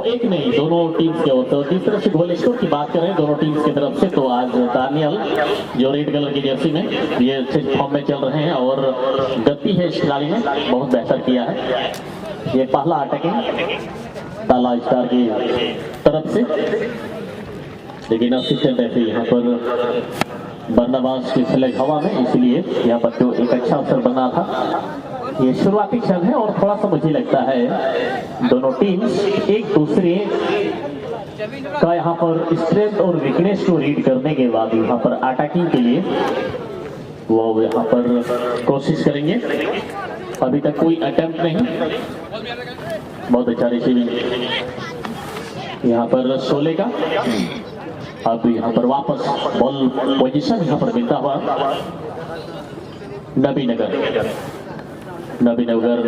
एक नहीं, दोनों टीम्स के होते हैं। जिस तरह से गोल स्कोर की बात करें दोनों टीम्स की तरफ से, तो आज दानियल जो रेड कलर की जर्सी में ये अच्छे फॉर्म में चल रहे हैं और गति है इस खिलाड़ी ने, बहुत बेहतर किया है। ये पहला अटैकिंग ताला स्टार की तरफ से, लेकिन असिस्टेंट ऐसे यहाँ पर बंदाबाज की फ्लैग हवा में, इसलिए यहाँ पर जो एक अच्छा अवसर बना था। ये शुरुआती क्षण है और थोड़ा सा मुझे लगता है दोनों टीम्स एक दूसरे का यहाँ पर स्ट्रेंथ और वीकनेस को रीड करने के बाद यहाँ पर अटैकिंग के लिए वो यहाँ पर कोशिश करेंगे। अभी तक कोई अटेम्प्ट नहीं। बहुत अच्छा रिसीविंग यहाँ पर शोले का। अब यहाँ पर वापस बॉल पोजीशन यहाँ पर मिलता हुआ नबीनगर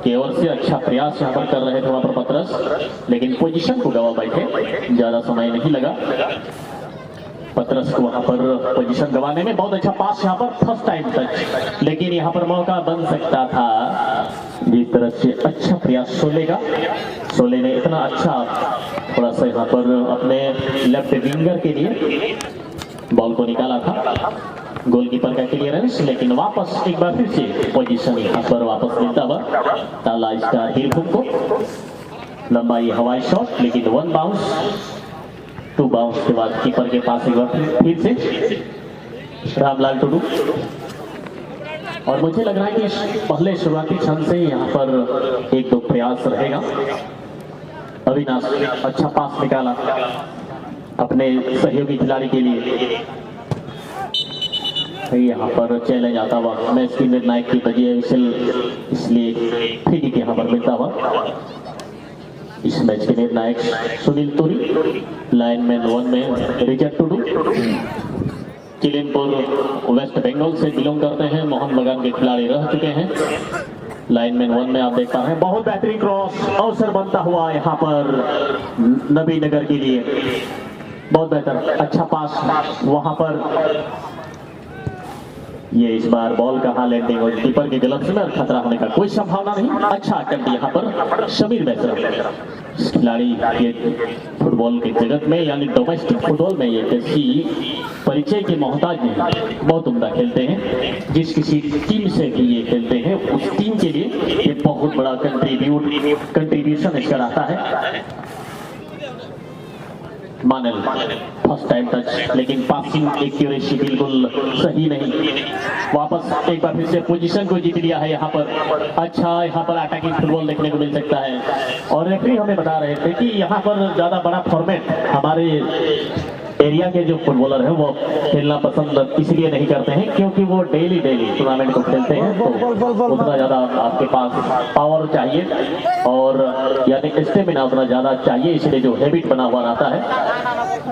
की ओर से अच्छा प्रयास यहाँ पर कर रहे थे वहां पर पतरस, लेकिन पोजीशन को गवा बैठे, ज्यादा समय नहीं लगा पतरस को वहां पर पोजीशन गवाने में। बहुत अच्छा पास यहाँ पर फर्स्ट टाइम टच, लेकिन यहाँ पर मौका बन सकता था। जिस तरह से अच्छा प्रयास शोले ने इतना अच्छा थोड़ा सा यहाँ पर अपने लेफ्ट विंगर के लिए बॉल को निकाला था, गोलकीपर का क्लियरेंस, लेकिन वापस एक बार फिर से पोजीशन यहाँ पर वापस मिलता हुआ ताला स्टार हीरभूम को। लंबा ये हवाई शॉट, लेकिन 1 बाउंस 2 बाउंस के बाद कीपर के पास एक बार फिर से रामलाल टुडू। और मुझे लग रहा है कि पहले शुरुआती क्षण से यहाँ पर 1-2 प्रयास रहेगा। अविनाश अच्छा पास निकाला अपने सहयोगी खिलाड़ी के लिए। यहाँ पर चैलेंज आता हुआ मैच की निर्णायक की बजी विशल, इसलिए फ्री किक यहाँ पर मिलता हुआ इस मैच के निर्णायक सुनील तुरी। लाइनमैन 1 में रिचर्ड टुडू, किलिनपुर वेस्ट बंगाल से बिलोंग करते हैं, मोहन बगान के खिलाड़ी रह चुके हैं। लाइनमैन 1 में आप देख पा रहे हैं। बहुत बेहतरीन क्रॉस अवसर बनता हुआ यहाँ पर नबीनगर के लिए। बहुत बेहतर अच्छा पास वहां पर। ये इस बार बॉल कहाँ लैंडिंग और कीपर के ग्लव्स में खतरा होने का कोई संभावना नहीं। अच्छा अटेम्प्ट यहाँ पर शमीर बैसरा खिलाड़ी ये फुटबॉल के जगत में यानी डोमेस्टिक फुटबॉल में ये किसी परिचय के मोहताज नहीं, बहुत उम्दा खेलते हैं। जिस किसी टीम से भी ये खेलते हैं उस टीम के लिए ये बहुत बड़ा कंट्रीब्यूशन इसका रहता है। मानल फर्स्ट टाइम टच, लेकिन पासिंग एक्यूरेसी बिल्कुल सही नहीं। वापस एक बार फिर से पोजीशन को जीत लिया है यहाँ पर। अच्छा यहाँ पर अटैकिंग फुटबॉल देखने को मिल सकता है। और रेफरी हमें बता रहे थे कि यहाँ पर ज्यादा बड़ा फॉर्मेट हमारे एरिया के जो फुटबॉलर हैं वो खेलना पसंद इसलिए नहीं करते हैं क्योंकि वो डेली टूर्नामेंट को खेलते हैं, तो उतना ज्यादा आपके पास पावर चाहिए और यानी स्टेमिना उतना ज्यादा चाहिए, इसलिए जो हैबिट बना हुआ रहता है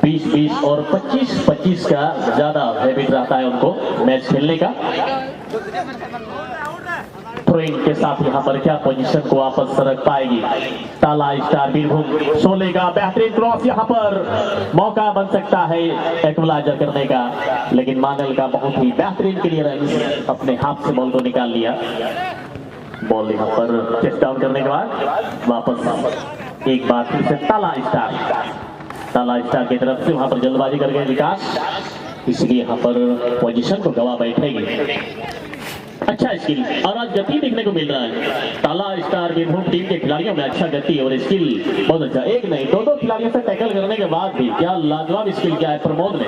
20-20 और 25-25 का ज्यादा हैबिट रहता है उनको मैच खेलने का। थ्रोइंग के साथ यहाँ पर क्या पोजीशन को वापस सरक पाएगी ताला स्टार वीरभूम। शोले का बेहतरीन क्रॉस, यहाँ पर मौका बन सकता है एक्वलाइजर करने का, लेकिन मानल का बहुत ही बेहतरीन क्लियरेंस, अपने हाथ से बॉल को निकाल लिया। बॉल यहाँ पर चेस्ट डाउन करने के बाद वापस एक बार फिर से ताला स्टार की तरफ से वहां पर जल्दबाजी कर गए विकास, इसलिए यहाँ पर पोजीशन को गवा बैठेगी। अच्छा स्किल और आज गति देखने को मिल रहा है ताला स्टार वीरभूम टीम के खिलाड़ियों में। अच्छा गति और स्किल बहुत अच्छा, एक नहीं 2 खिलाड़ियों से टैकल करने के बाद भी क्या लाजवाब स्किल क्या है प्रमोद ने।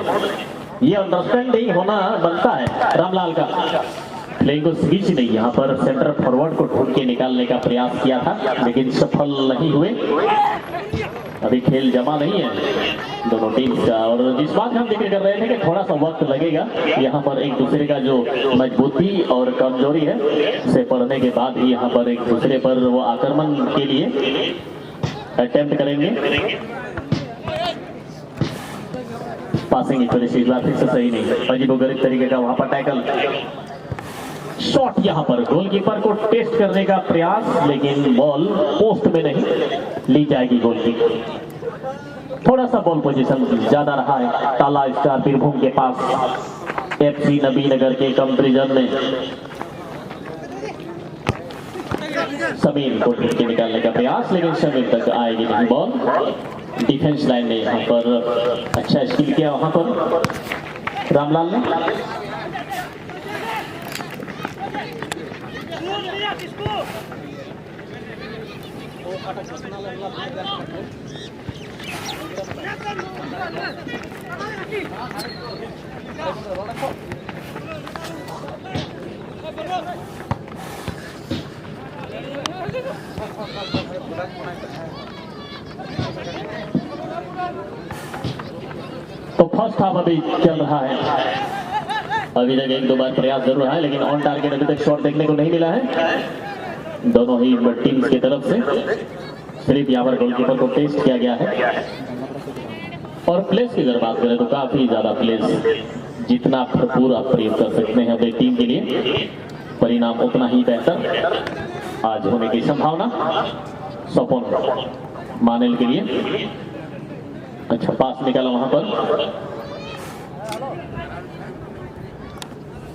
ये अंडरस्टैंडिंग होना बनता है रामलाल का। प्लेइंग को स्विच नहीं, यहाँ पर सेंटर फॉरवर्ड को ढूंढ के निकालने का प्रयास किया था, लेकिन सफल नहीं हुए। अभी खेल जमा नहीं है दोनों टीम का, और जिस बात हम जिक्र कर रहे थे कि थोड़ा सा वक्त लगेगा यहाँ पर एक दूसरे का जो मजबूती और कमजोरी है उसे पढ़ने के बाद ही यहाँ पर एक दूसरे पर वो आक्रमण के लिए अटेम्प्ट करेंगे। पासिंग इस बार फिर से सही नहीं, अजीबोगरीब तरीके का वहां पर टैकल शॉट, यहाँ पर गोलकीपर को टेस्ट करने का प्रयास, लेकिन बॉल पोस्ट में नहीं ली जाएगी। गोलकीपर थोड़ा सा बॉल पोजीशन ज्यादा रहा है ताला स्टार वीरभूम के पास FC नबीनगर के कंपैरिजन में। समीर को ढूंढ के निकालने का प्रयास, लेकिन समीर तक आएगी नहीं बॉल। डिफेंस लाइन ने यहाँ पर अच्छा स्किल किया वहां पर रामलाल ने। तो फर्स्ट हाफ अभी चल रहा है, अभी तक एक दो बार प्रयास जरूर है, लेकिन ऑन टारगेट अभी तक शॉट देखने को नहीं मिला है दोनों ही टीम्स की तरफ से। सिर्फ यहाँ पर गोलकीपर को टेस्ट किया गया है। और प्लेस की अगर बात करें तो काफी ज्यादा प्लेस, जितना भरपूर आप प्रयोग कर सकते हैं अपनी टीम के लिए, परिणाम उतना ही बेहतर आज होने की संभावना सपोन मानेल के लिए। अच्छा पास निकाला वहां पर,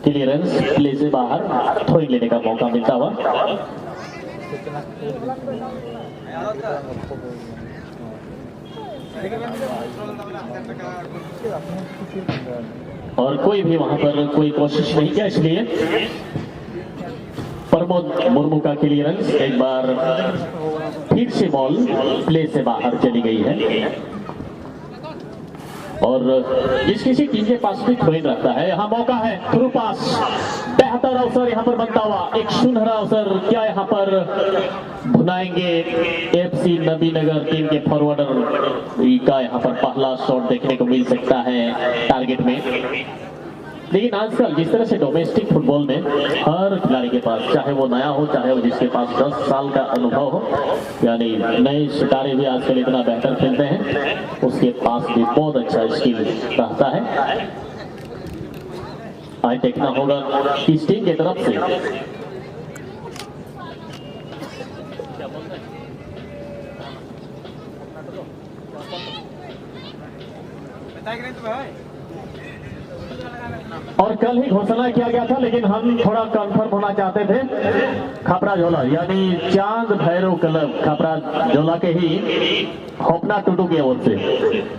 क्लियरेंस, प्ले से बाहर थ्रोइंग लेने का मौका मिलता हुआ। और कोई भी वहां पर कोई कोशिश नहीं किया, इसलिए प्रमोद मुर्मू का क्लियरेंस एक बार फिर से बॉल प्ले से बाहर चली गई है। और जिस किसी टीम के पास भी थ्रोइंग रहता है, यहाँ मौका है थ्रू पास, बेहतर अवसर यहाँ पर बनता हुआ, एक सुनहरा अवसर क्या यहाँ पर भुनाएंगे एफसी नबीनगर टीम के फॉरवर्डर का यहाँ पर पहला शॉट देखने को मिल सकता है टारगेट में। लेकिन आजकल जिस तरह से डोमेस्टिक फुटबॉल में हर खिलाड़ी के पास, चाहे वो नया हो चाहे वो जिसके पास 10 साल का अनुभव हो, यानी नए सितारे भी आजकल इतना बेहतर खेलते हैं, उसके पास भी बहुत अच्छा स्किल रहता है। आज देखना होगा इस टीम की तरफ से और कल ही घोषणा किया गया था, लेकिन हम थोड़ा कंफर्म होना चाहते थे। खपरा झोला यानी चांद भैरव क्लब खपरा झोला के ही होपना टूटू की ओर से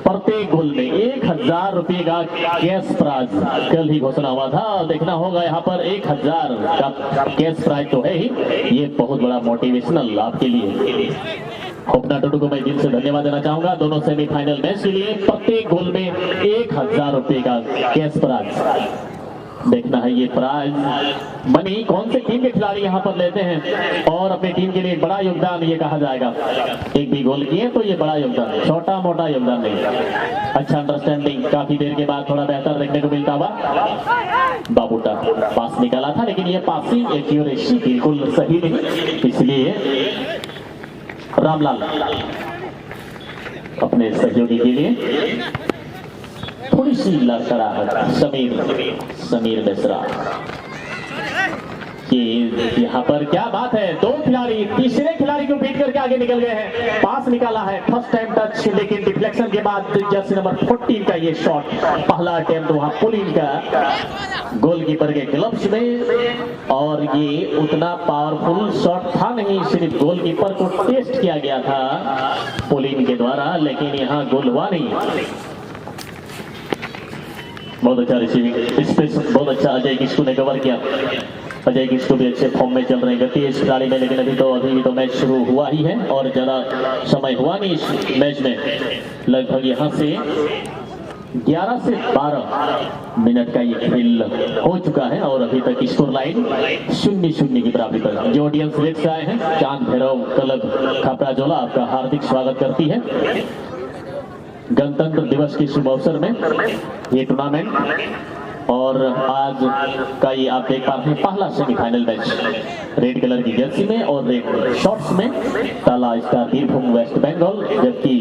प्रत्येक गोल में 1000 रुपये का कैश प्राइज कल ही घोषणा हुआ था। देखना होगा यहाँ पर 1000 का कैश प्राइज तो है ही, ये बहुत बड़ा मोटिवेशनल आपके लिए। होपना टूटू को मैं दिल से धन्यवाद देना चाहूंगा। दोनों सेमीफाइनल मैच के लिए प्रत्येक गोल में 1000 रुपये का कैश प्राइज। देखना है ये प्राइज मनी कौन से टीम के खिलाड़ी यहाँ पर लेते हैं, और अपनी टीम के लिए बड़ा योगदान ये कहा जाएगा। एक भी गोल किए तो ये बड़ा योगदान, छोटा मोटा योगदान नहीं। अच्छा अंडरस्टैंडिंग काफी देर के बाद थोड़ा बेहतर देखने को मिलता हुआ। बाबूटा पास निकाला था, लेकिन ये पासिंग एक्यूरेसी बिल्कुल सही नहीं, इसलिए रामलाल अपने सहयोगी के लिए थोड़ी सी लड़खड़ाहट। समीर मिश्रा कि यहाँ पर क्या बात है, दो खिलाड़ी तीसरे खिलाड़ी को बीट करके आगे निकल गए हैं। पास निकाला है, फर्स्ट टाइम टच, लेकिन डिफ्लेक्शन के बाद जर्सी नंबर 14 का ये शॉट, पहला अटेम्प्ट वहां पुलिन का गोलकीपर के ग्लव्स में, और ये उतना पावरफुल शॉट था नहीं, सिर्फ गोलकीपर को टेस्ट किया गया था पुलिन के द्वारा, लेकिन यहाँ गोल हुआ नहीं। बहुत अच्छा रिसीविंग स्पेस, बहुत अच्छा अजय किस्कू ने कवर किया। अजय किस्कू भी अच्छे फॉर्म में चल रहे हैं, गति इस खिलाड़ी में, लेकिन अभी तो मैच शुरू हुआ ही है और ज्यादा समय हुआ नहीं इस मैच में। लगभग यहाँ से 11 से 12 मिनट का ये खेल हो चुका है और अभी तक स्कोर लाइन 0-0 की बराबरी पर। जो ऑडियंस देख से आए हैं, चांद भैरव क्लब खपरा झोला आपका हार्दिक स्वागत करती है। गणतंत्र दिवस के शुभ अवसर में ये टूर्नामेंट, और आज का ये आप देख पा रहे हैं पहला सेमीफाइनल मैच रेड कलर की जर्सी में और रेड शॉर्ट्स में ताला स्टार बीरभूम वेस्ट बंगाल, जबकि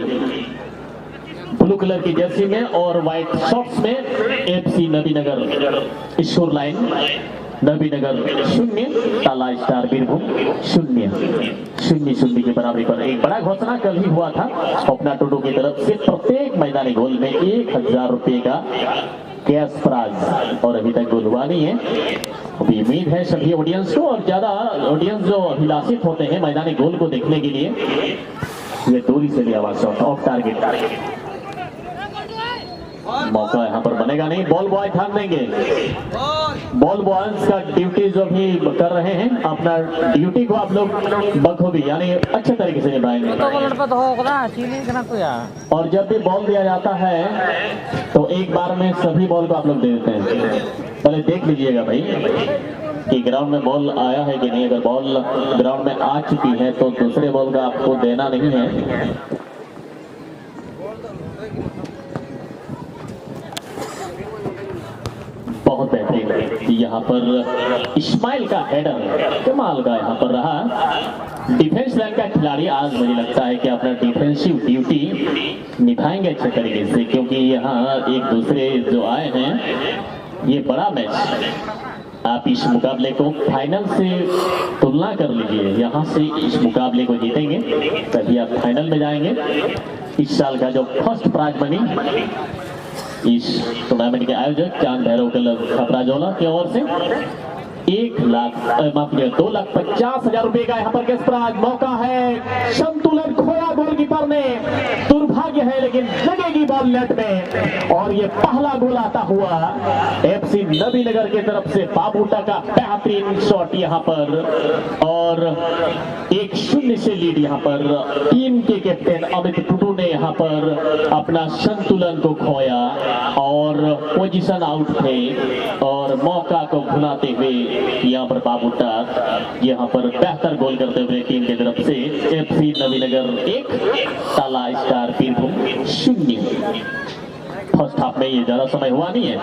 ब्लू कलर की जर्सी में और व्हाइट शॉर्ट्स में FC Nabinagar. Score line Nabinagar 0, ताला स्टार बीरभूम 0-0 की बराबरी पर। एक बड़ा घोषणा कल ही हुआ था होपना टूटू की तरफ से, प्रत्येक मैदानी गोल में 1000 रुपये का कैश प्राइज, और अभी तक गोल हुआ नहीं है। अभी उम्मीद है सभी ऑडियंस को, और ज्यादा ऑडियंस जो अभिलाषित होते हैं मैदानी गोल को देखने के लिए, ये दूरी से लिया हुआ शॉट ऑफ टारगेट। मौका यहाँ पर बनेगा नहीं, बॉल बॉय ध्यान देंगे। बॉल बॉयज का ड्यूटी जो भी कर रहे हैं, अपना ड्यूटी को आप लोग बखूबी यानी अच्छे तरीके से निभाएंगे। और जब भी बॉल दिया जाता है तो एक बार में सभी बॉल को आप लोग दे देते हैं। पहले देख लीजिएगा भाई कि ग्राउंड में बॉल आया है कि नहीं। अगर बॉल ग्राउंड में आ चुकी है तो दूसरे बॉल का आपको देना नहीं है। बहुत बेहतरीन यहाँ पर इस्माइल का हेडर कमाल का यहाँ पर रहा। डिफेंस लाइन का खिलाड़ी आज मुझे लगता है कि अपना डिफेंसिव ड्यूटी निभाएंगे अच्छे तरीके से, क्योंकि यहाँ एक दूसरे जो आए हैं, ये बड़ा मैच। आप इस मुकाबले को फाइनल से तुलना कर लीजिए। यहाँ से इस मुकाबले को जीतेंगे तभी आप फाइनल में जाएंगे। इस साल का जो फर्स्ट प्राइज मनी इस टूर्नामेंट के आयोजक चांद भैरव क्लब खपराजोला की ओर से 2,50,000 रुपए का यहाँ पर गेस्ट प्राइज। मौका है, संतुलन खोया गोलकीपर ने, दुर्भाग्य है लेकिन लगेगी बॉल नेट में। और ये पहला गोल आता हुआ एफसी नबीनगर की तरफ से बाबूटा का बेहतरीन शॉट यहाँ पर, और 1-0 से लीड यहाँ पर टीम के कैप्टन अमित टुडू ने यहाँ पर अपना संतुलन को खोया और पोजीशन आउट थे, और मौका को भुनाते हुए यहाँ पर बाबूटा यहाँ पर बेहतर गोल करते हुए टीम की तरफ से एफसी नबीनगर 1 ताला स्टार बीरभूम 0। फर्स्ट हाफ में ये ज्यादा समय हुआ नहीं है।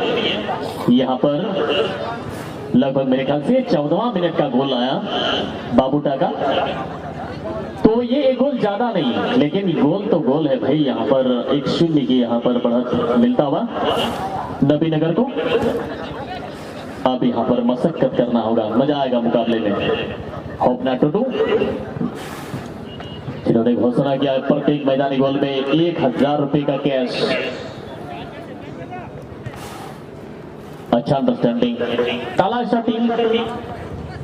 यहाँ पर लगभग मेरे ख्याल से 14वां मिनट का गोल आया बाबूटा का, तो ये एक गोल ज्यादा नहीं लेकिन गोल तो गोल है भाई। यहाँ पर 1-0 की यहाँ पर बढ़त मिलता हुआ नबीनगर को। अब यहाँ पर मशक्कत करना होगा, मजा आएगा मुकाबले में। होपना टुडू जिन्होंने घोषणा किया प्रत्येक मैदानी गोल में 1,000 रुपए का कैश। अच्छा अंडरस्टैंडिंग ताला टीम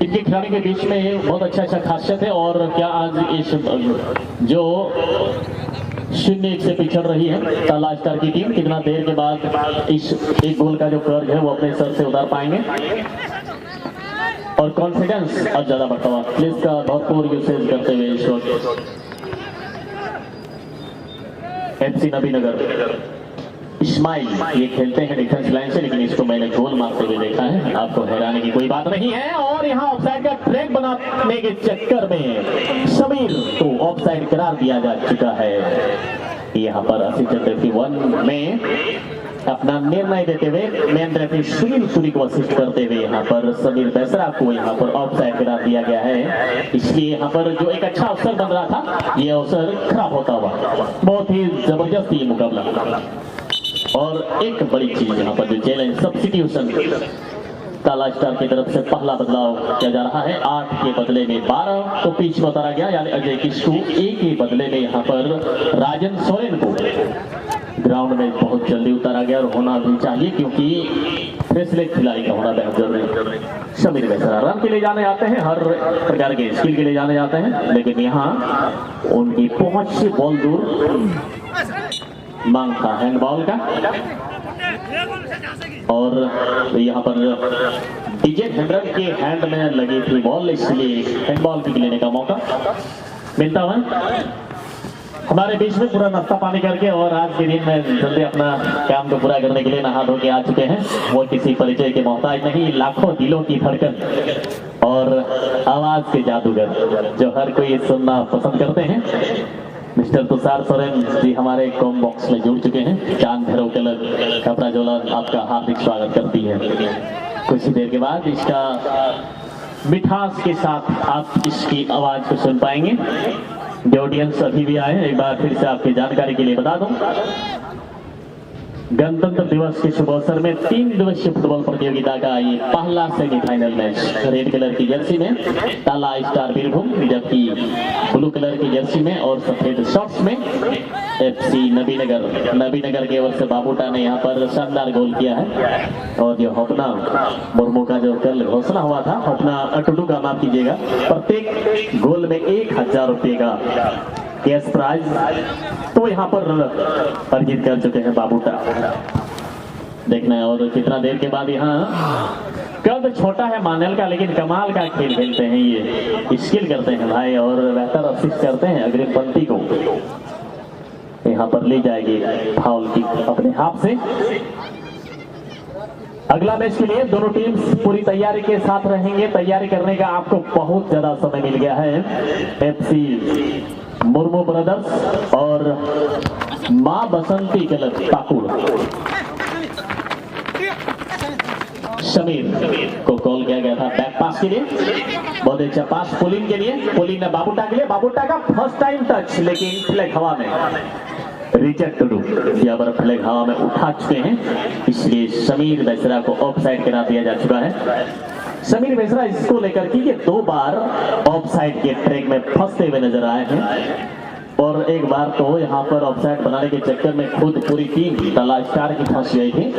इनके खिलाड़ी के बीच में बहुत अच्छा खासियत है। और क्या आज इस जो 0-1 से पिछड़ रही है ताला स्टार की टीम, कितना देर के बाद इस एक गोल का जो कर्ज है वो अपने सर से उतार पाएंगे और कॉन्फिडेंस अब ज्यादा बढ़ता हुआ। प्लेस का भरपूर यूसेज करते हुए शॉट एफसी नबीनगर। इस्माइल ये खेलते हैं डिफेंस लाइन से, लेकिन इसको मैंने गोल मारते हुए देखा है, आपको हैरानी की कोई बात नहीं है। और यहाँ ऑफसाइड का ट्रैक बनाने के चक्कर में समीर को ऑफसाइड करार दिया जा चुका है। यहाँ पर असिस्टेंट रेफरी 1 में अपना निर्णय देते हुए मेन रेफरी सुनील सूरी को असिस्ट करते हुए यहाँ पर समीर बेसरा को यहाँ पर ऑफसाइड करार दिया गया है। इसलिए यहाँ पर जो एक अच्छा अवसर बन रहा था ये अवसर खराब होता हुआ। बहुत ही जबरदस्त ये मुकाबला। और एक बड़ी चीज यहाँ पर जो चैलेंज सब्स्टिट्यूशन ताला स्टार की तरफ से पहला बदलाव किया जा रहा है। 8 के बदले में 12 को पिच में उतारा गया, यानी अजय किस्कू 1 के बदले में यहाँ पर राजन सोरेन को ग्राउंड में बहुत जल्दी उतारा गया, और होना भी चाहिए क्योंकि फ्रेशलेग खिलाड़ी का होना बेहद जरूरी है। समीर बेसरा रन के लिए जाने जाते हैं, हर प्रकार के स्किल के लिए जाने जाते हैं, लेकिन यहाँ उनकी पहुंच से बॉल दूर मांग था हैंडबॉल का। और यहाँ पर डीजे हेमरन के हैंड में लगी थी बॉल, इसलिए हैंडबॉल की लेने का मौका मिलता हुआ। हमारे बीच में पूरा नाश्ता पानी करके और आज के दिन में जल्दी अपना काम को पूरा करने के लिए नहा धो के आ चुके हैं। वो किसी परिचय के मोहताज नहीं, लाखों दिलों की धड़कन और आवाज के जादूगर जो हर कोई सुनना पसंद करते हैं। मिस्टर तुषार सोरेन जी हमारे कॉम बॉक्स में जुड़ चुके हैं। चांद भैरव क्लब खपराजोला आपका हार्दिक स्वागत करती है। कुछ देर के बाद इसका मिठास के साथ आप इसकी आवाज को सुन पाएंगे। जो ऑडियंस अभी भी आए, एक बार फिर से आपकी जानकारी के लिए बता दूं, गणतंत्र दिवस के शुभ अवसर में 3 दिवसीय फुटबॉल प्रतियोगिता का ये पहला सेमीफाइनल मैच रेड कलर की जर्सी में ताला स्टार बीरभूम, जबकि ब्लू कलर की जर्सी में और सफेद शॉर्ट्स में एफसी नबीनगर की ओर से बाबूटा ने यहाँ पर शानदार गोल किया है। और जो होपना मुर्मू का जो कल घोषणा हुआ था, होपना टुडू का माफ कीजिएगा, प्रत्येक गोल में 1000 रुपये का कैश प्राइज तो यहाँ पर अर्जित कर चुके हैं बाबूटा। देखना है और कितना देर के बाद यहाँ कद छोटा है मानेल का, लेकिन कमाल का खेल खेलते हैं, ये स्किल करते हैं भाई और बेहतर असिस्ट करते हैं अग्रिम पंक्ति को। यहाँ पर ली जाएगी फाउल की अपने हाथ से। अगला मैच के लिए दोनों टीम्स पूरी तैयारी के साथ रहेंगे। तैयारी करने का आपको बहुत ज्यादा समय मिल गया है। एफसी मुर्मू ब्रदर्स और मां बसंती क्लब पाकुड़ समीर को कॉल किया गया था बैक पास के लिए। बहुत अच्छा पास पोलिंग के लिए, पोलिंग ने बाबूटा के लिए, बाबूटा का फर्स्ट टाइम टच, लेकिन फ्लैग हवा में रिजेक्ट टू यहाँ पर फ्लैग हवा में उठा चुके हैं, इसलिए समीर बेसरा को ऑफ साइड करा दिया जा चुका है। समीर बेसरा इसको लेकर के ये 2 बार ऑफ साइड के ट्रैक में फंसते हुए नजर आए हैं और एक बार तो यहाँ पर ऑफ साइड बनाने के चक्कर में खुद पूरी टीम ताला स्टार की फंस गई थी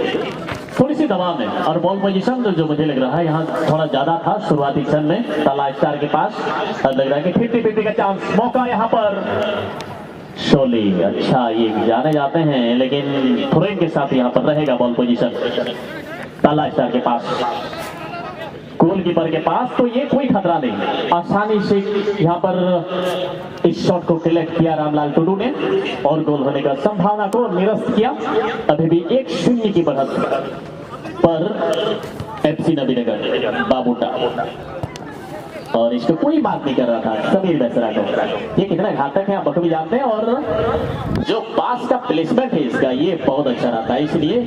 थोड़ी सी दबाव में। और बॉल पोजीशन जो मुझे लग रहा है यहाँ थोड़ा ज्यादा था शुरुआती क्षण में ताला स्टार के पास। लग रहा है कि 50-50 का चांस, मौका यहाँ पर शोली, अच्छा ये जाने जाते हैं, लेकिन थ्रोइंग के साथ यहाँ पर रहेगा बॉल पोजीशन ताला स्टार के पास, गोलकीपर के पास। तो ये कोई खतरा नहीं, आसानी से यहाँ पर इस शॉट को कलेक्ट किया रामलाल टुडू ने और गोल होने का संभावना को निरस्त किया। अभी भी 1-0 की बढ़त पर एफसी नबीनगर बाबूटा, और इसको कोई बात नहीं कर रहा था समीर बेसरा को। ये कितना घातक है आप भी जानते हैं, और जो पास का प्लेसमेंट है इसका ये बहुत अच्छा रहता है, इसलिए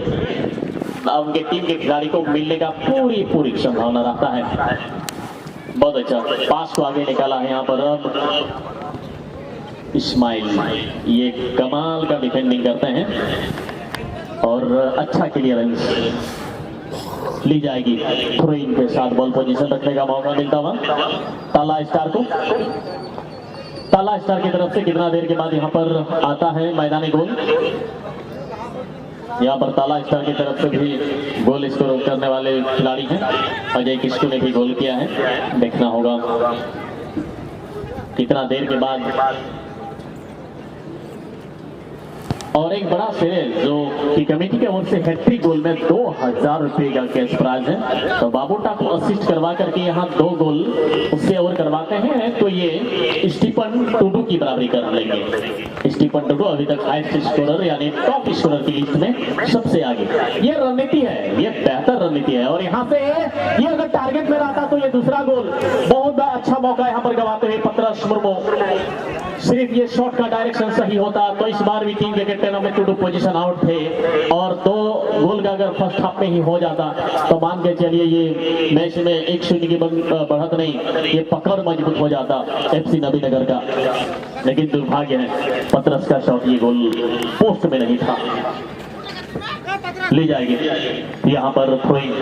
उनके टीम के खिलाड़ी को मिलने का पूरी संभावना रहता है। बहुत अच्छा पास को आगे निकाला है यहाँ पर अब इस्माइल, ये कमाल का डिफेंडिंग करते हैं और अच्छा क्लियरेंस ली जाएगी। थ्रोइंग के साथ बॉल पोजीशन रखने का मौका मिलता हुआ ताला स्टार को। ताला स्टार की तरफ से कितना देर के बाद यहाँ पर आता है मैदानी गोल। यहाँ पर ताला स्टार की तरफ से भी गोल स्कोर करने वाले खिलाड़ी हैं, अजय किस्कू ने भी गोल किया है। देखना होगा कितना देर के बाद। और एक बड़ा श्रेय जो कि कमेटी की ओर से हैट्रिक गोल में 2000 रुपये का कैश प्राइज है। तो बाबूटा को असिस्ट करवा करके यहाँ 2 गोल उससे और करवाते हैं तो ये स्टीफन टुडू की बराबरी कर लेंगे। स्टीफन टुडू अभी तक हाईएस्ट स्कोरर यानी टॉप स्कोरर की लिस्ट में सबसे आगे। ये रणनीति है, ये बेहतर रणनीति है, और यहाँ से ये अगर टारगेट में रहता तो ये दूसरा गोल। बहुत अच्छा मौका यहाँ पर गवाते हुए पत्रस मुर्मू। सिर्फ ये शॉट का डायरेक्शन सही होता तो इस बार भी टीम के कैप्टनों में टुडू पोजीशन आउट थे, और 2 गोल का अगर फर्स्ट हाफ में ही हो जाता तो मान के चलिए ये मैच में 1-0 की बढ़त नहीं, ये पकड़ मजबूत हो जाता एफसी नबीनगर का। लेकिन दुर्भाग्य है पत्रस का शॉट ये गोल पोस्ट में नहीं था। ली जाएगी यहाँ पर थ्रोइंग,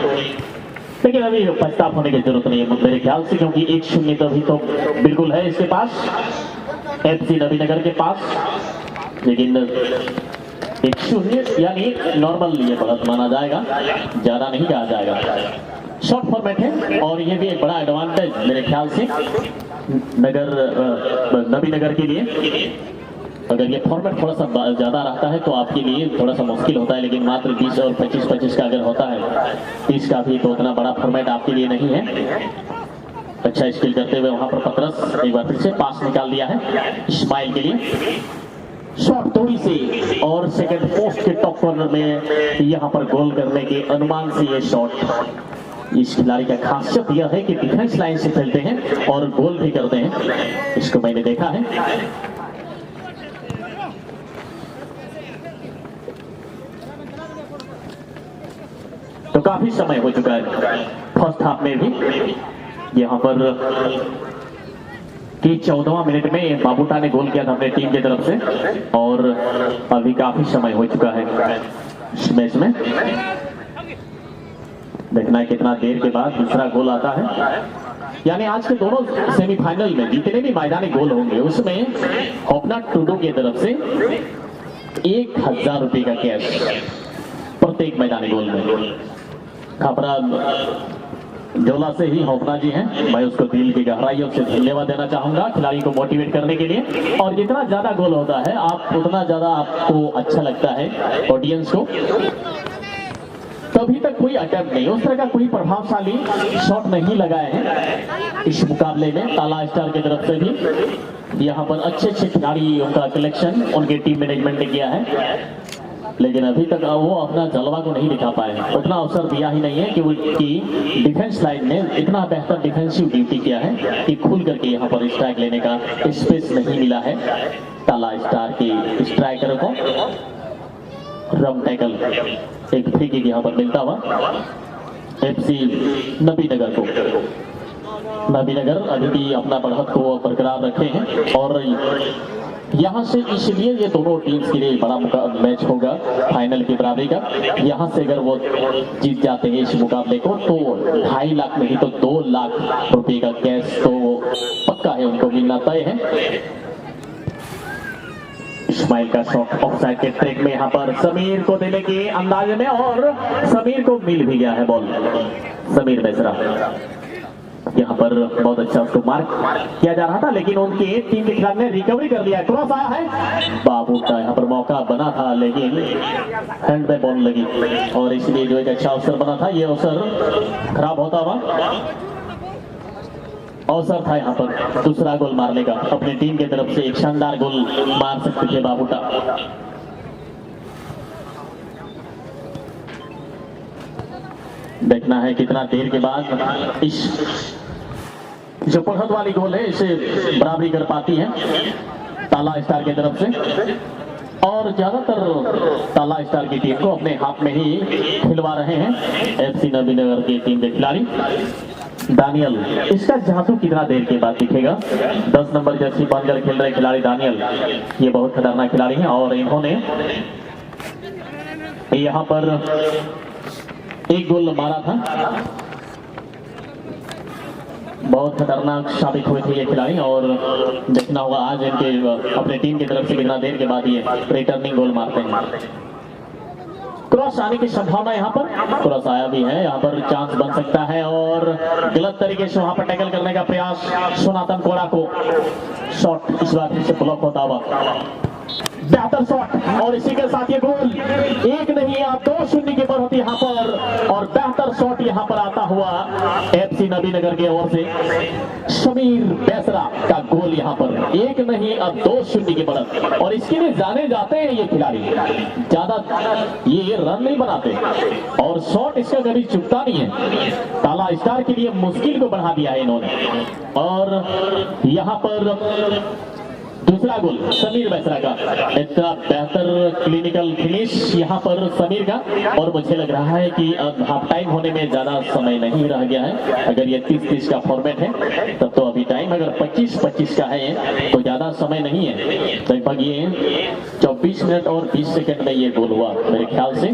लेकिन अभी पछतावा होने की जरूरत नहीं है मेरे ख्याल से, क्योंकि 1-0 तो अभी तो बिल्कुल है इसके पास, एफसी नबीनगर के पास। लेकिन 1-0 यानी नॉर्मल ये बढ़त माना जाएगा, ज्यादा नहीं कहा जाएगा। शॉर्ट फॉर्मेट है और ये भी एक बड़ा एडवांटेज मेरे ख्याल से नबीनगर के लिए। अगर ये फॉर्मेट थोड़ा सा ज्यादा रहता है तो आपके लिए थोड़ा सा मुश्किल होता है, लेकिन मात्र 20 और 25 का अगर होता है 30 का भी तो उतना बड़ा फॉर्मेट आपके लिए नहीं है। अच्छा स्किल करते हुए वहां पर पत्रस एक बार फिर से पास निकाल दिया है इस्माइल के लिए। शॉट थोड़ी सी और सेकंड पोस्ट के टॉप कॉर्नर में यहाँ पर गोल करने के अनुमान से ये शॉट। इस खिलाड़ी का खासियत यह है कि डिफेंस लाइन से खेलते हैं और गोल भी करते हैं, इसको मैंने देखा है। तो काफी समय हो चुका है फर्स्ट हाफ में भी। यहाँ पर कि 14वां मिनट में बाबूटा ने गोल किया था अपने टीम की तरफ से, और अभी काफी समय हो चुका है। इस मैच में। देखना है कितना देर के बाद दूसरा गोल आता है। यानी आज के दोनों सेमीफाइनल में जितने भी मैदानी गोल होंगे उसमें होपना टूडू की तरफ से 1000 रुपए का कैश प्रत्येक मैदानी गोल में। खपरा जोला से ही होपना जी हैं, मैं उसको दिल की गहराइयों से धन्यवाद देना चाहूंगा खिलाड़ी को मोटिवेट करने के लिए। और जितना ज्यादा गोल होता है आप उतना ज्यादा आपको अच्छा लगता है ऑडियंस को। तभी तक कोई अटैम्प्ट नहीं, उस तरह का कोई प्रभावशाली शॉट नहीं लगाए हैं इस मुकाबले में ताला स्टार की तरफ से भी। यहाँ पर अच्छे अच्छे खिलाड़ी उनका सिलेक्शन उनके टीम मैनेजमेंट ने किया है, लेकिन अभी तक वो अपना जलवा को नहीं दिखा पाए हैं। उतना अवसर दिया ही नहीं है कि उनकी डिफेंस लाइन ने इतना बेहतर डिफेंसिव ड्यूटी किया है कि खुल करके यहाँ पर स्ट्राइक लेने का स्पेस नहीं मिला है ताला स्टार की स्ट्राइकर को। रम टैकल एक फ्री किक यहाँ पर मिलता हुआ एफसी नबीनगर को। नबीनगर अभी भी अपना बढ़त को बरकरार रखे हैं और यहाँ से इसलिए ये दोनों टीम्स के लिए बड़ा मैच होगा फाइनल की बराबरी का। यहाँ से अगर वो जीत जाते हैं इस मुकाबले को तो 2.5 लाख नहीं तो 2 लाख रुपए का कैश तो पक्का है, उनको मिलना तय है। इस्माइल का शॉट ऑफसाइड के ट्रैक में यहाँ पर समीर को देने के अंदाजे में और समीर को मिल भी गया है बॉल। समीर बेसरा यहाँ पर बहुत अच्छा उसको मार्क किया जा रहा था, लेकिन उनके टीम के खिलाड़ी ने रिकवरी कर लिया। क्रॉस आया है, बाबू का यहाँ पर मौका बना था लेकिन हैंड पे बॉल लगी और इसलिए जो एक अच्छा अवसर बना था ये अवसर खराब होता हुआ अवसर था यहाँ पर दूसरा गोल मारने का। अपनी टीम की तरफ से एक शानदार गोल मार सकते थे बाबूटा। देखना है कितना देर के बाद इस जो बढ़त वाली गोल है इसे बराबरी कर पाती है ताला स्टार की तरफ से। और ज्यादातर ताला स्टार की टीम को अपने हाथ में ही खिलवा रहे हैं एफसी नबीनगर की टीम के खिलाड़ी। दानियल, इसका जादू कितना देर के बाद दिखेगा। 10 नंबर जर्सी पहनकर खेल रहे खिलाड़ी दानियल, ये बहुत खतरनाक खिलाड़ी हैं और इन्होंने यहाँ पर एक गोल मारा था। बहुत खतरनाक साबित हुए थे ये खिलाड़ी और देखना होगा आज इनके अपने टीम की तरफ से कितना देर के बाद ये रिटर्निंग गोल मारते हैं। क्रॉस आने की संभावना यहाँ पर, क्रॉस आया भी है, यहाँ पर चांस बन सकता है और गलत तरीके से वहां पर टैकल करने का प्रयास सनातन कोड़ा को। शॉट इस बार फिर से ब्लॉक होता हुआ, बेहतर शॉट और इसी के साथ ये गोल। 1 नहीं आप 2-0 की बढ़त यहाँ पर और बेहतर शॉट यहाँ पर आता हुआ एफसी नबीनगर की ओर से समीर बेसरा का गोल। यहाँ पर 1 नहीं अब 2-0 की बढ़त और इसके लिए जाने जाते हैं ये खिलाड़ी, ज्यादा ये रन नहीं बनाते और शॉट इसका कभी चुकता नहीं है। ताला स्टार के लिए मुश्किल को बढ़ा दिया है इन्होंने और यहाँ पर दूसरा गोल समीर बेसरा का। इतना बेहतर क्लिनिकल फिनिश यहाँ पर समीर का और मुझे लग रहा है कि अब हाफ टाइम होने में ज्यादा समय नहीं रह गया है। अगर ये 30-30 का फॉर्मेट है तब तो अभी टाइम अगर 25-25 का है तो ज्यादा समय नहीं है। लगभग ये 24 मिनट और 20 सेकंड में ये गोल हुआ मेरे ख्याल से।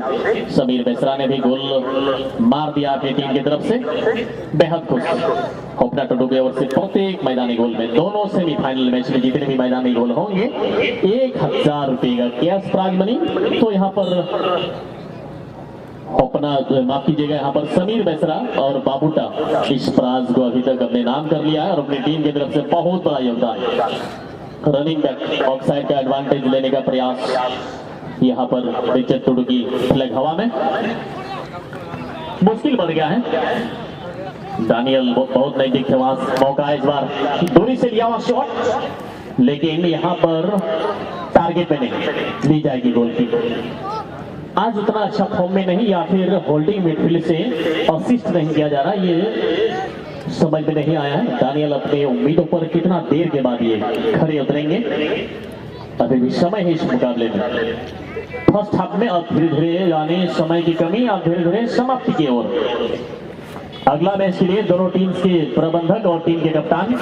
समीर बेसरा ने भी गोल मार दिया अपनी टीम की तरफ से। बेहद खुश होपना टूडू की ओर से प्रत्येक मैदानी गोल में दोनों सेमीफाइनल मैच में जितने भी मैदानी गोल होंगे 1000 रुपए का कैश प्राइज मनी। तो यहाँ पर अपना माफ कीजिएगा यहाँ पर समीर बेसरा और बाबूटा इस प्राइज को अभी तक अपने नाम कर लिया है और अपनी टीम की तरफ से बहुत बड़ा योगदान। रनिंग बैक ऑफसाइड का एडवांटेज लेने का प्रयास यहाँ पर रिचर्ड टूडू की फ्लैग हवा में मुश्किल बन गया है। दानियल बहुत नजदीक थे, वहां मौका है इस बार दूरी से लिया हुआ शॉट लेकिन यहाँ पर टारगेट में नहीं ली जाएगी गोल की। आज उतना अच्छा फॉर्म में नहीं या फिर होल्डिंग मिडफील्ड से असिस्ट नहीं किया जा रहा, ये समझ में नहीं आया है। दानियल अपने उम्मीदों पर कितना देर के बाद ये खड़े उतरेंगे, अभी भी समय है इस मुकाबले में। फर्स्ट हाफ में अब धीरे धीरे यानी समय की कमी अब धीरे धीरे समाप्ति की ओर। अगला मैच के लिए दोनों टीम के प्रबंधक और टीम के कप्तान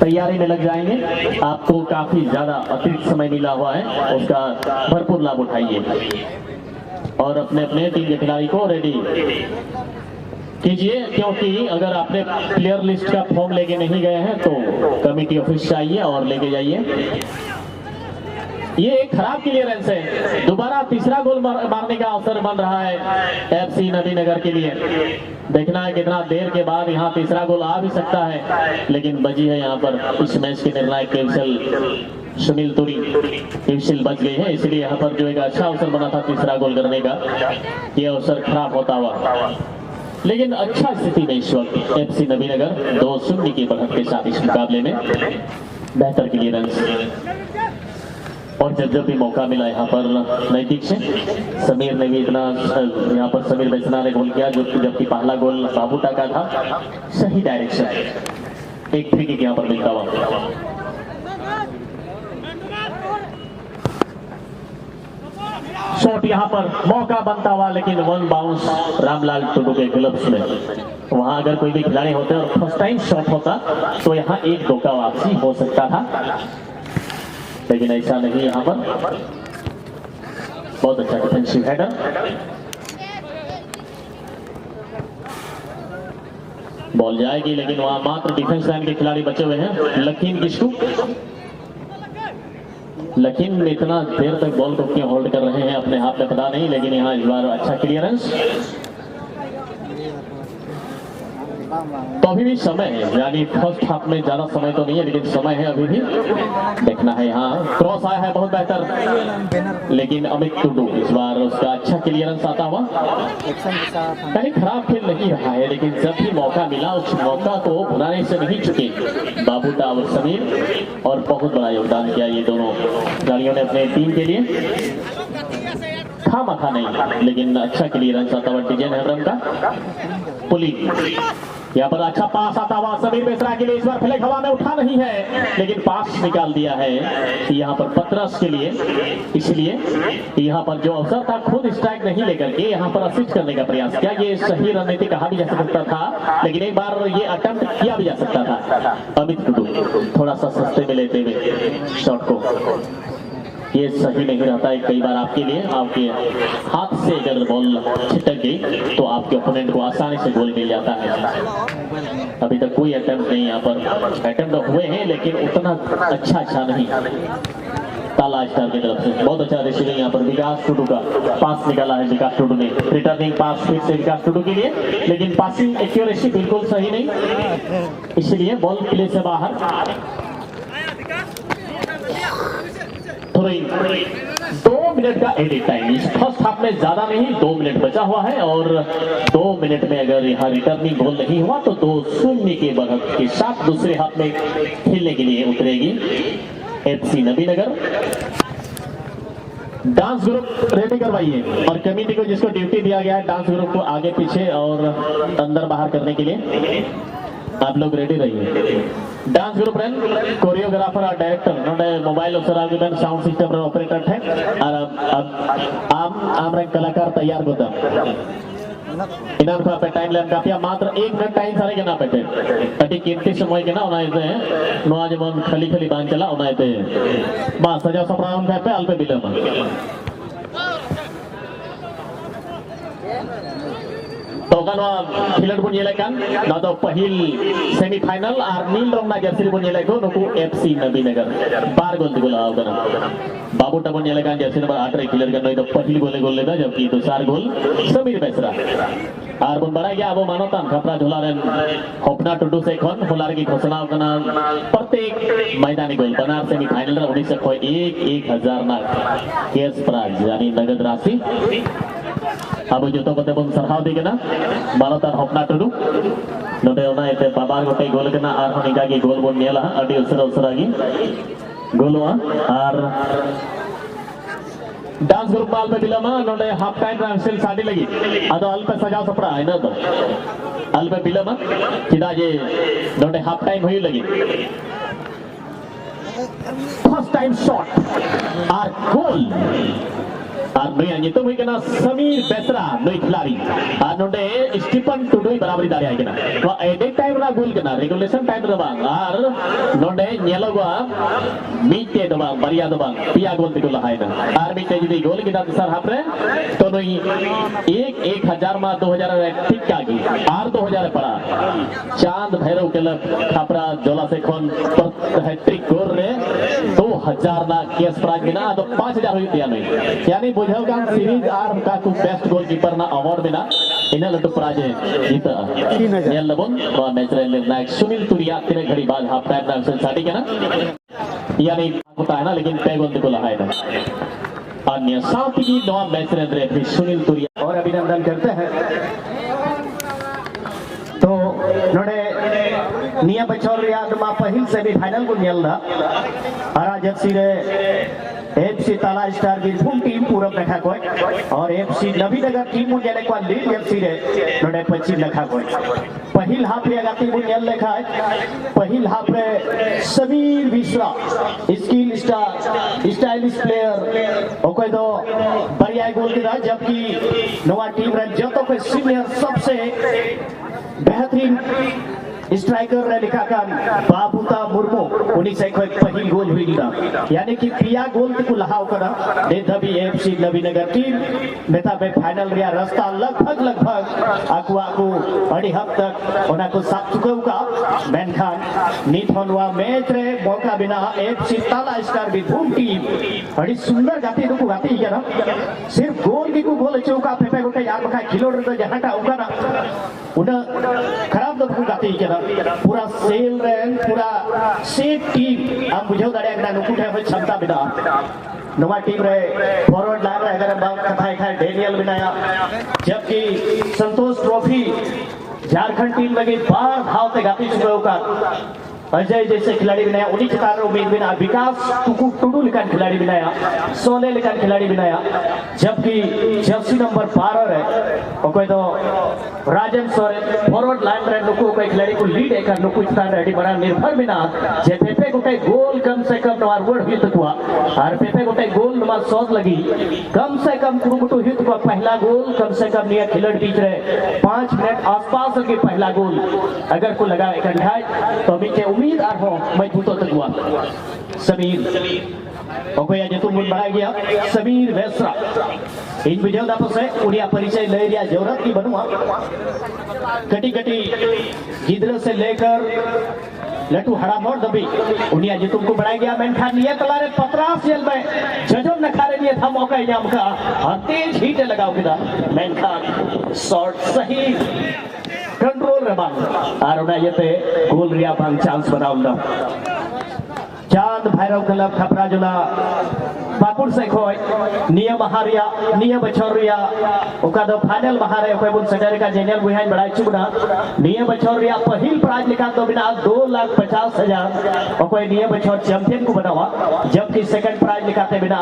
तैयारी में लग जाएंगे। आपको काफी ज्यादा अतिरिक्त समय मिला हुआ है, उसका भरपूर लाभ उठाइए। और अपने अपने टीम के खिलाड़ी को रेडी कीजिए, क्योंकि अगर आपने प्लेयर लिस्ट का फॉर्म लेके नहीं गए हैं तो कमेटी ऑफिस से आइए और लेके जाइए। ये एक खराब क्लियरेंस है, दोबारा तीसरा गोल मारने का अवसर बन रहा है एफसी नबीनगर के लिए। देखना है कितना देर के बाद यहाँ तीसरा गोल आ भी सकता है, लेकिन बजी है यहाँ पर इस मैच के निर्णायक केवल सुनील तुरी। केवल बच गई है, इसलिए यहाँ पर जो एक अच्छा अवसर बना था तीसरा गोल करने का, ये अवसर खराब होता हुआ। लेकिन अच्छा स्थिति में इस वक्त एफसी नबीनगर 2-0 की बढ़त के साथ इस मुकाबले में बेहतर क्लियरेंस। और जब भी मौका मिला यहाँ पर नैतिक से समीर ने भी इतना, यहाँ पर समीर बैसना ने गोल किया, जबकि पहला गोल बाबूटा का था। सही डायरेक्शन, एक फ्री किक यहाँ पर मिलता हुआ। शॉट यहाँ पर मौका बनता हुआ, लेकिन वन बाउंस रामलाल टुडू के ग्लव्स में। वहां अगर कोई भी खिलाड़ी होते और फर्स्ट टाइम शॉट होता तो यहाँ 1-2 का वापसी हो सकता था, लेकिन ऐसा नहीं। यहाँ पर बहुत अच्छा डिफेंसिव हेडर, बॉल जाएगी, लेकिन वहां मात्र डिफेंस लाइन के खिलाड़ी बचे हुए हैं। लकीन किस्टू, लकीन इतना देर तक बॉल को क्यों होल्ड कर रहे हैं अपने हाथ में पता नहीं, लेकिन यहाँ इस बार अच्छा क्लियरेंस। तो अभी भी समय है, यानी फर्स्ट हाफ में ज्यादा समय तो नहीं है, लेकिन समय है अभी भी। देखना है यहाँ क्रॉस आया है बहुत बेहतर, लेकिन अमित टुडू इस बार उसका अच्छा क्लियरेंस आता हुआ। यानी खराब खेल नहीं रहा है, लेकिन जब भी मौका मिला उस मौका को भुनाने से नहीं चुके बाबूटा और समीर, और बहुत बड़ा योगदान किया ये दोनों खिलाड़ियों ने अपने टीम के लिए। खामखा नहीं, लेकिन अच्छा क्लियरेंस आता हुआ डिजाइन हेब्रम का। पुलिस यहाँ पर अच्छा पास आता हुआ समीर बेसरा के लिए, इस बार फ्लैग हवा में उठा नहीं है, लेकिन पास निकाल दिया है यहाँ पर पतरस के लिए। इसलिए यहाँ पर जो अवसर था खुद स्ट्राइक नहीं लेकर के यहाँ पर असिस्ट करने का प्रयास किया। ये सही रणनीति कहा भी जा सकता था, लेकिन एक बार ये अटेम्प्ट किया भी जा सकता था। अमित टुडू थोड़ा सा सस्ते में लेते हुए शॉट को, ये सही नहीं रहता है कई बार आपके लिए। आपके हाथ से अगर बॉल छिटक गई तो आपके ओपोनेंट को आसानी से गोल मिल जाता है। अभी तक कोई अटेम्प्ट नहीं, यहाँ पर अटेम्प्ट हुए हैं लेकिन उतना अच्छा नहीं। ताला स्टार की तरफ से बहुत अच्छा रिसीविंग यहाँ पर विकास टुडू का पास निकाला है। विकास टुडू ने रिटर्निंग पास फिर से विकास टुडू के लिए, लेकिन पासिंग एक्यूरेसी बिल्कुल सही नहीं, इसलिए बॉल प्ले से बाहर। 2 मिनट का एडिट टाइम इस फर्स्ट हाफ में, ज्यादा नहीं, 2 मिनट बचा हुआ है, और 2 मिनट में अगर यहाँ रिटर्निंग गोल नहीं हुआ तो 2-0 के बढ़त के साथ दूसरे हाफ में खेलने के लिए उतरेगी FC Nabinagar. Dance group ready करवाइए, और कमेटी को जिसको ड्यूटी दिया गया है डांस ग्रुप को आगे पीछे और अंदर बाहर करने के लिए आप लोग रेडी रहिए। डांस ग्रुप रन कोरियोग्राफर और डायरेक्टर नोडे मोबाइल उपसरागिबन साउंड सिस्टम ऑपरेटर है, और अब आम रंग कलाकार तैयार होता इनाम का पे टाइम लेन काफिया मात्र 1 मिनट टाइम सारे के ना पेटे अटी कीमती समय के ना उनाइते नो आज मन खाली खाली बांध चला उनाइते बा सजा सप्राउन पे अल्पे बिलम तो खिलड़ बन येलेकान ना तो पहिल सेमीफाइनल और नील रंग ना जर्सी बन येलेको नुकु एफसी नबीनगर बार गोल गोल आवगना बाबू टबन येलेकान जर्सी नंबर 8 रे खिलड़ गन तो पहिल गोल लेदा, जबकि दूसरा गोल समीर बेसरा और बन बड़ा गया अब मानोतान खपरा झोलारेन होपना टुडू से खन होलार की घोषणा करना प्रत्येक मैदानी गोल बनार सेमीफाइनल रे 1901 ना केस प्राइज यानी नगद राशि अब जो तो बते बन सरहाव दिगे ना मानोतान होपना टुडू नोटे ओना एते बाबार गोटे गोल केना आर हनिगा की गोल बन नेला अडी उसरागी गोलवा और डांस ग्रुप माल पे बिलमा नोडे हाफ टाइम ट्रांसफर साडी लगी अदो अल्प सजा सपड़ा है ना, तो अल्प बिलमा किदा जे नोडे हाफ टाइम हुई लगी फर्स्ट टाइम शॉट और गोल नुई नितुम हुई कना समीर बेसरा नुई खिलाड़ी नोडे स्टीफन टुडुई बराबरी दाड़े आय कना तो एडिट टाइम रा गोल कना रेगुलेशन टाइम रा बांग आर नोडे नेलोगा मीटे दो बांग बरिया दो बांग पिया गोल दिको लहायना आर मीटे जदी गोल किदा सर हापरे तो नुई 1000 मा 2000 ठीक कागी आर 2000 पड़ा चांद भैरव क्लब खापरा जोला से खोन हैट्रिक गोल रे 2000 ना केस प्राइज बिना तो 5000 हुई दिया नहीं यानी बुझाओ का सीरीज आर का को बेस्ट गोलकीपर ना अवार्ड बिना इन लटू प्राइज जीता नेल लबन और मैच रे निर्णायक सुनील तुरिया तेरे घड़ी बाद हाफ टाइम ना से साड़ी के ना यानी होता है ना लेकिन पे गोल को लहाय ना अन्य साथ ही नवा मैच रे सुनील तुरिया और अभिनंदन करते हैं तो नोडे निया बचौर रियाद मा पहिल सेमीफाइनल को नियलदा हरा जर्सी रे एफसी ताला स्टार बीरभूम टीम पूरब रखा कोई और एफसी नवीनगर टीम मुझे को लीड एफसी रे नोडे पश्चिम रखा कोई पहिल हाफ रे आगाती मुझे लेखा है पहिल हाफ रे Samir Mishra skill star stylish player ओको दो बढ़िया गोल किया जबकि नवा टीम रे जो तो कोई सीनियर सबसे बेहतरीन स्ट्राइकर रे लिखा का बाबूता मुर्मू उन्हीं से कोई पहिल गोल हुई ना यानी कि पिया गोल को लहाव करा देधबी एफसी नवीनगर टीम नेता पे फाइनल रिया रास्ता लगभग आकू अड़ी हद तक ओना को साथ चुका का मेनखान नीत होनवा मैच रे मौका बिना एफसी ताला स्टार बीरभूम टीम अड़ी सुंदर गाती को गाती है ना सिर्फ गोल की को गोल चौका पेपे गोटे यार बखा खिलोड़ तो जहाटा उका ना उना खराब तो को गाती है ना पूरा सेल रैन पूरा सेट टीम आप बुझाओ दाड़े अगर नुकुट है क्षमता बिना नवा टीम रे फॉरवर्ड लाइन रे अगर बात कथाई खाए डेनियल बिनाया जबकि संतोष ट्रॉफी झारखंड टीम लगी बार धाव से गाती चुके का अजय जैसे खिलाड़ी बनाया उन्हीं चितार उम्मीद बिना विकास टुडू लिखा खिलाड़ी बनाया सोले लिखा खिलाड़ी बनाया जबकि जर्सी नंबर 12 है और कोई तो राजन सोरेन फॉरवर्ड लाइन रे नुकु कोई खिलाड़ी को लीड एक नुकु चितार रेडी बड़ा निर्भर बिना जे पेपे गोटे गोल कम से कम नवार वर्ड हित को और पेपे गोटे गोल नमा शॉट लगी कम से कम कुरुमुटु हित को पहला गोल कम से कम निया खिलड़ बीच रे 5 मिनट आसपास के पहला गोल अगर को लगा एक तो बीचे उम्मीद आ हो मैं भूतो तक हुआ समीर ओको या तुम मुन बढ़ा गया समीर वेसरा इन विजय दापो से उड़िया परिचय ले लिया जरूरत की बनवा कटी गिदर से लेकर लटू हरा मोड़ दबी उनिया जी तुमको बढ़ाया गया मेनखान निया कलारे 50 जेल में जजो नखारे लिए था मौका इनाम का और तेज हीटे लगाओ किदा मेनखान शॉट सही कंट्रोल रे बांग आरोना येते गोल रिया बांग चांस बनाउंदा चांद भैरव क्लब खपरा जुला पाकुड़ से खोय नियम हारिया नियम छोरिया ओका दो फाइनल महारे ओके बुन सटर का जेनरल बुहाइन बढ़ाई चुना नियम छोरिया पहिल प्राइज लिखा तो बिना 2,50,000 ओके नियम छोर चैंपियन को बनावा जबकि सेकंड प्राइज लिखाते बिना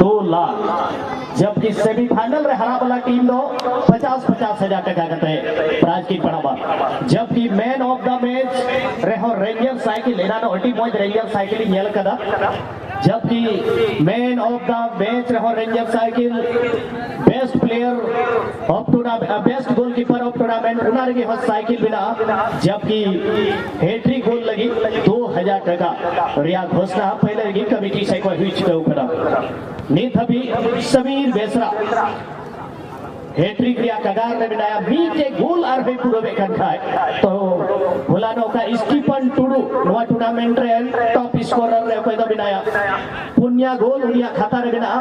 2 लाख जबकि सेमीफाइनल रे हरा वाला टीम दो 50,000 टका कते प्राइज की पड़ावा जबकि मैन ऑफ द मैच रेहो रेंजर साइकिल लेना नो अल्टी पॉइंट रेंजर साइकिल नेल कदा जबकि मैन ऑफ द मैच रहो ranger cycle best player of tournament best goalkeeper of tournament उनार की साइकिल बिना जबकि हैट्रिक गोल लगी 2,000 टका रिया घोषणा पहले लगी कमेटी से कोई हुई चुके ऊपर नीत अभी समीर बेसरा हैट्रिक रिया कगार ने बनाया मीटे गोल आर है पूरा बेकन खाए तो भुलानो का स्टीफन टुडू नवा टूर्नामेंट रे टॉप स्कोरर रे कोई तो बनाया पुण्या गोल उनिया खाता रे बिना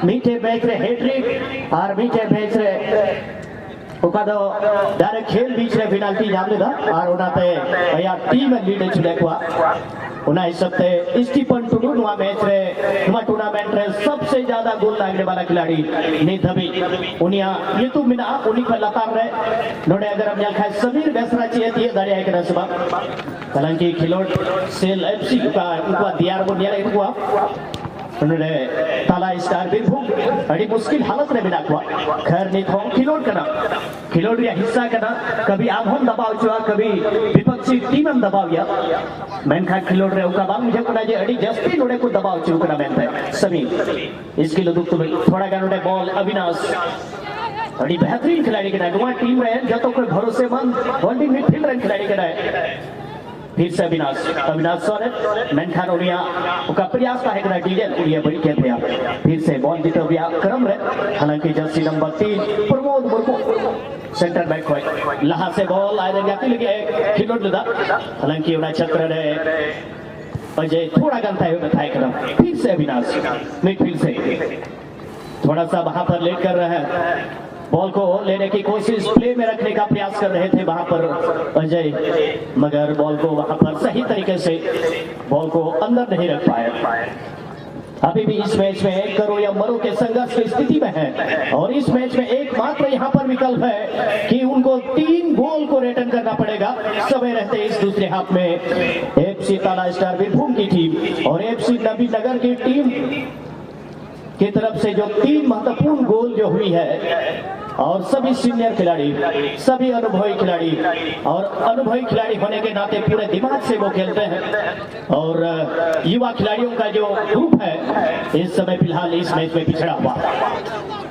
मीटे मैच रे हैट्रिक और मीटे मैच रे ओका दो डायरेक्ट खेल बीच रे पेनाल्टी नाम लेदा और उनाते या टीम लीड चुने को उना इस सकते स्टीफन टुडू नवा मैच रे नवा टूर्नामेंट रे सबसे ज्यादा गोल लागने वाला खिलाड़ी ने धबी उनिया ये तो मिना उनी को लतार रे नोडे अगर हम यहां खाए समीर बेसरा चाहिए दाड़ी आए के सबा हालांकि खिलोड़ सेल एफसी का उनका दियार को निया इनको उन्होंने ताला स्टार बीरभूम अड़ी मुश्किल हालत रे बिना हुआ खैर नहीं थो खिलोड़ या हिस्सा करना कभी आमोन दबाव चुआ कभी विपक्षी टीम में दबाव या मेनखा खिलोड़ रे उनका बांग मुझे कुना जे अड़ी जस्ती नोड़े को दबाव चुआ करना मेनते समीर इसके लिए दुख थोड़ा गान उड़े बॉल अविनाश अड़ी बेहतरीन खिलाड़ी के ना टीम रहे जो तो कोई भरोसेमंद होल्डिंग मिडफील्ड रन खिलाड़ी के ना फिर से अविनाश सोरेन मेनखान उड़िया उनका प्रयास है कि डीजल उड़िया बड़ी कहते हैं फिर से बॉल जीतो बिया क्रम रहे हालांकि Jersey number 3 Pramod Murmu centre back है लहा से बॉल आए जाती लगे खिलोड़ लदा हालांकि उड़ा छत्र रहे अजय थोड़ा गलता है बताए क्रम फिर से अविनाश मिडफील्ड से थोड़ा सा वहां पर लेट कर रहे हैं बॉल को लेने की कोशिश प्ले में रखने का प्रयास कर रहे थे वहां पर अजय मगर बॉल को वहां पर सही तरीके से बॉल को अंदर नहीं रख पाए अभी भी इस मैच में करो या मरो के संघर्ष की स्थिति में है और इस मैच में एकमात्र यहां पर विकल्प है कि उनको 3 गोल को रिटर्न करना पड़ेगा समय रहते इस दूसरे हाफ में एफसी ताला स्टार बीरभूम की टीम और एफसी नबीनगर की टीम की तरफ से जो 3 महत्वपूर्ण गोल जो हुई है और सभी सीनियर खिलाड़ी सभी अनुभवी खिलाड़ी और अनुभवी खिलाड़ी होने के नाते पूरे दिमाग से वो खेलते हैं और युवा खिलाड़ियों का जो ग्रुप है इस समय फिलहाल इस मैच में पिछड़ा हुआ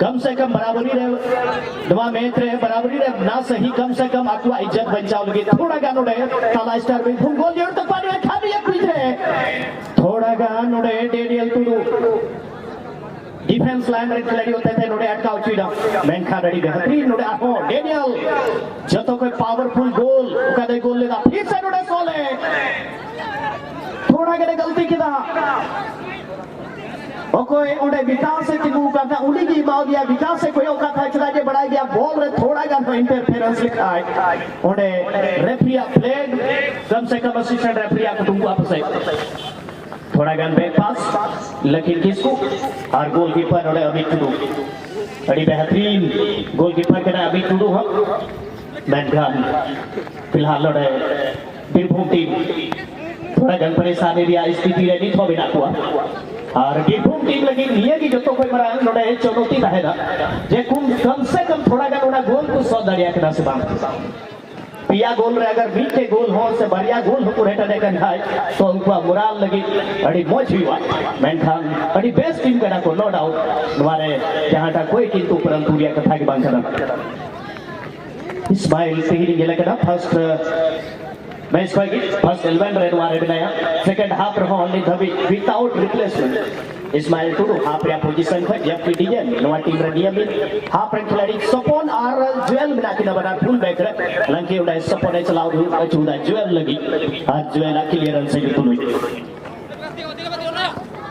कम से कम बराबरी रहे दुआ मैच रहे बराबरी रहे ना सही कम से कम अकुआ इज्जत बचाओ लगे थोड़ा गानो रहे ताला स्टार में गोल जोड़ तक पानी में खाली एक पीछे थोड़ा गानो रहे डेनियल टुडू डिफेंस लाइन रे खिलाड़ी होते थे नोडे अटकाव चीना मेनखा रेडी बेहतरीन नोडे आहो डेनियल जतो कोई पावरफुल गोल का दे गोल लेदा फिर से नोडे सोले थोड़ा के गलती किदा ओकोए उड़े विकास से तिगु करता उड़ी की माव दिया विकास से कोई औका था चला जे बढ़ा दिया बॉल रे थोड़ा का इंटरफेरेंस लिखा है उड़े रेफरिया प्लेड कम से कम असिस्टेंट रेफरिया को तुमको आपस से थोड़ा गन बैक पास लेकिन किसको और गोलकीपर और अभी टुडू बड़ी बेहतरीन गोलकीपर के ना अभी टुडू हम मैनखान फिलहाल लड़े बीरभूम टीम थोड़ा गन परेशानी दिया स्थिति रेडी थो बिना हुआ और बीरभूम टीम लगी निये की जो तो कोई मरा लड़े चुनौती रहेगा जे कम से कम थोड़ा गन उड़ा गोल को 100 दरिया के ना से बांध पिया गोल रे अगर बीच के गोल हो से बढ़िया गोल हो पूरे टने कर खाए तो उनका मुराल लगी बड़ी मौज हुई मेनखान बड़ी बेस्ट टीम करना को नो डाउट हमारे जहां तक कोई किंतु परंतु ये कथा की बात करना इस्माइल तेरी ये लगा फर्स्ट मैच को फर्स्ट 11 रन हमारे बनाया सेकंड हाफ रहो ओनली धबी without replacement Ismail Tudu half या पोजीशन पर जबकि डीएन नवा टीम रनिया में हाफ रन खिलाड़ी सपोन और ज्वेल मिला के बना फुल बैक रे हालांकि उड़ा सपोन चलाओ चुदा ज्वेल लगी आज ज्वेल क्लियर रन से तुलुई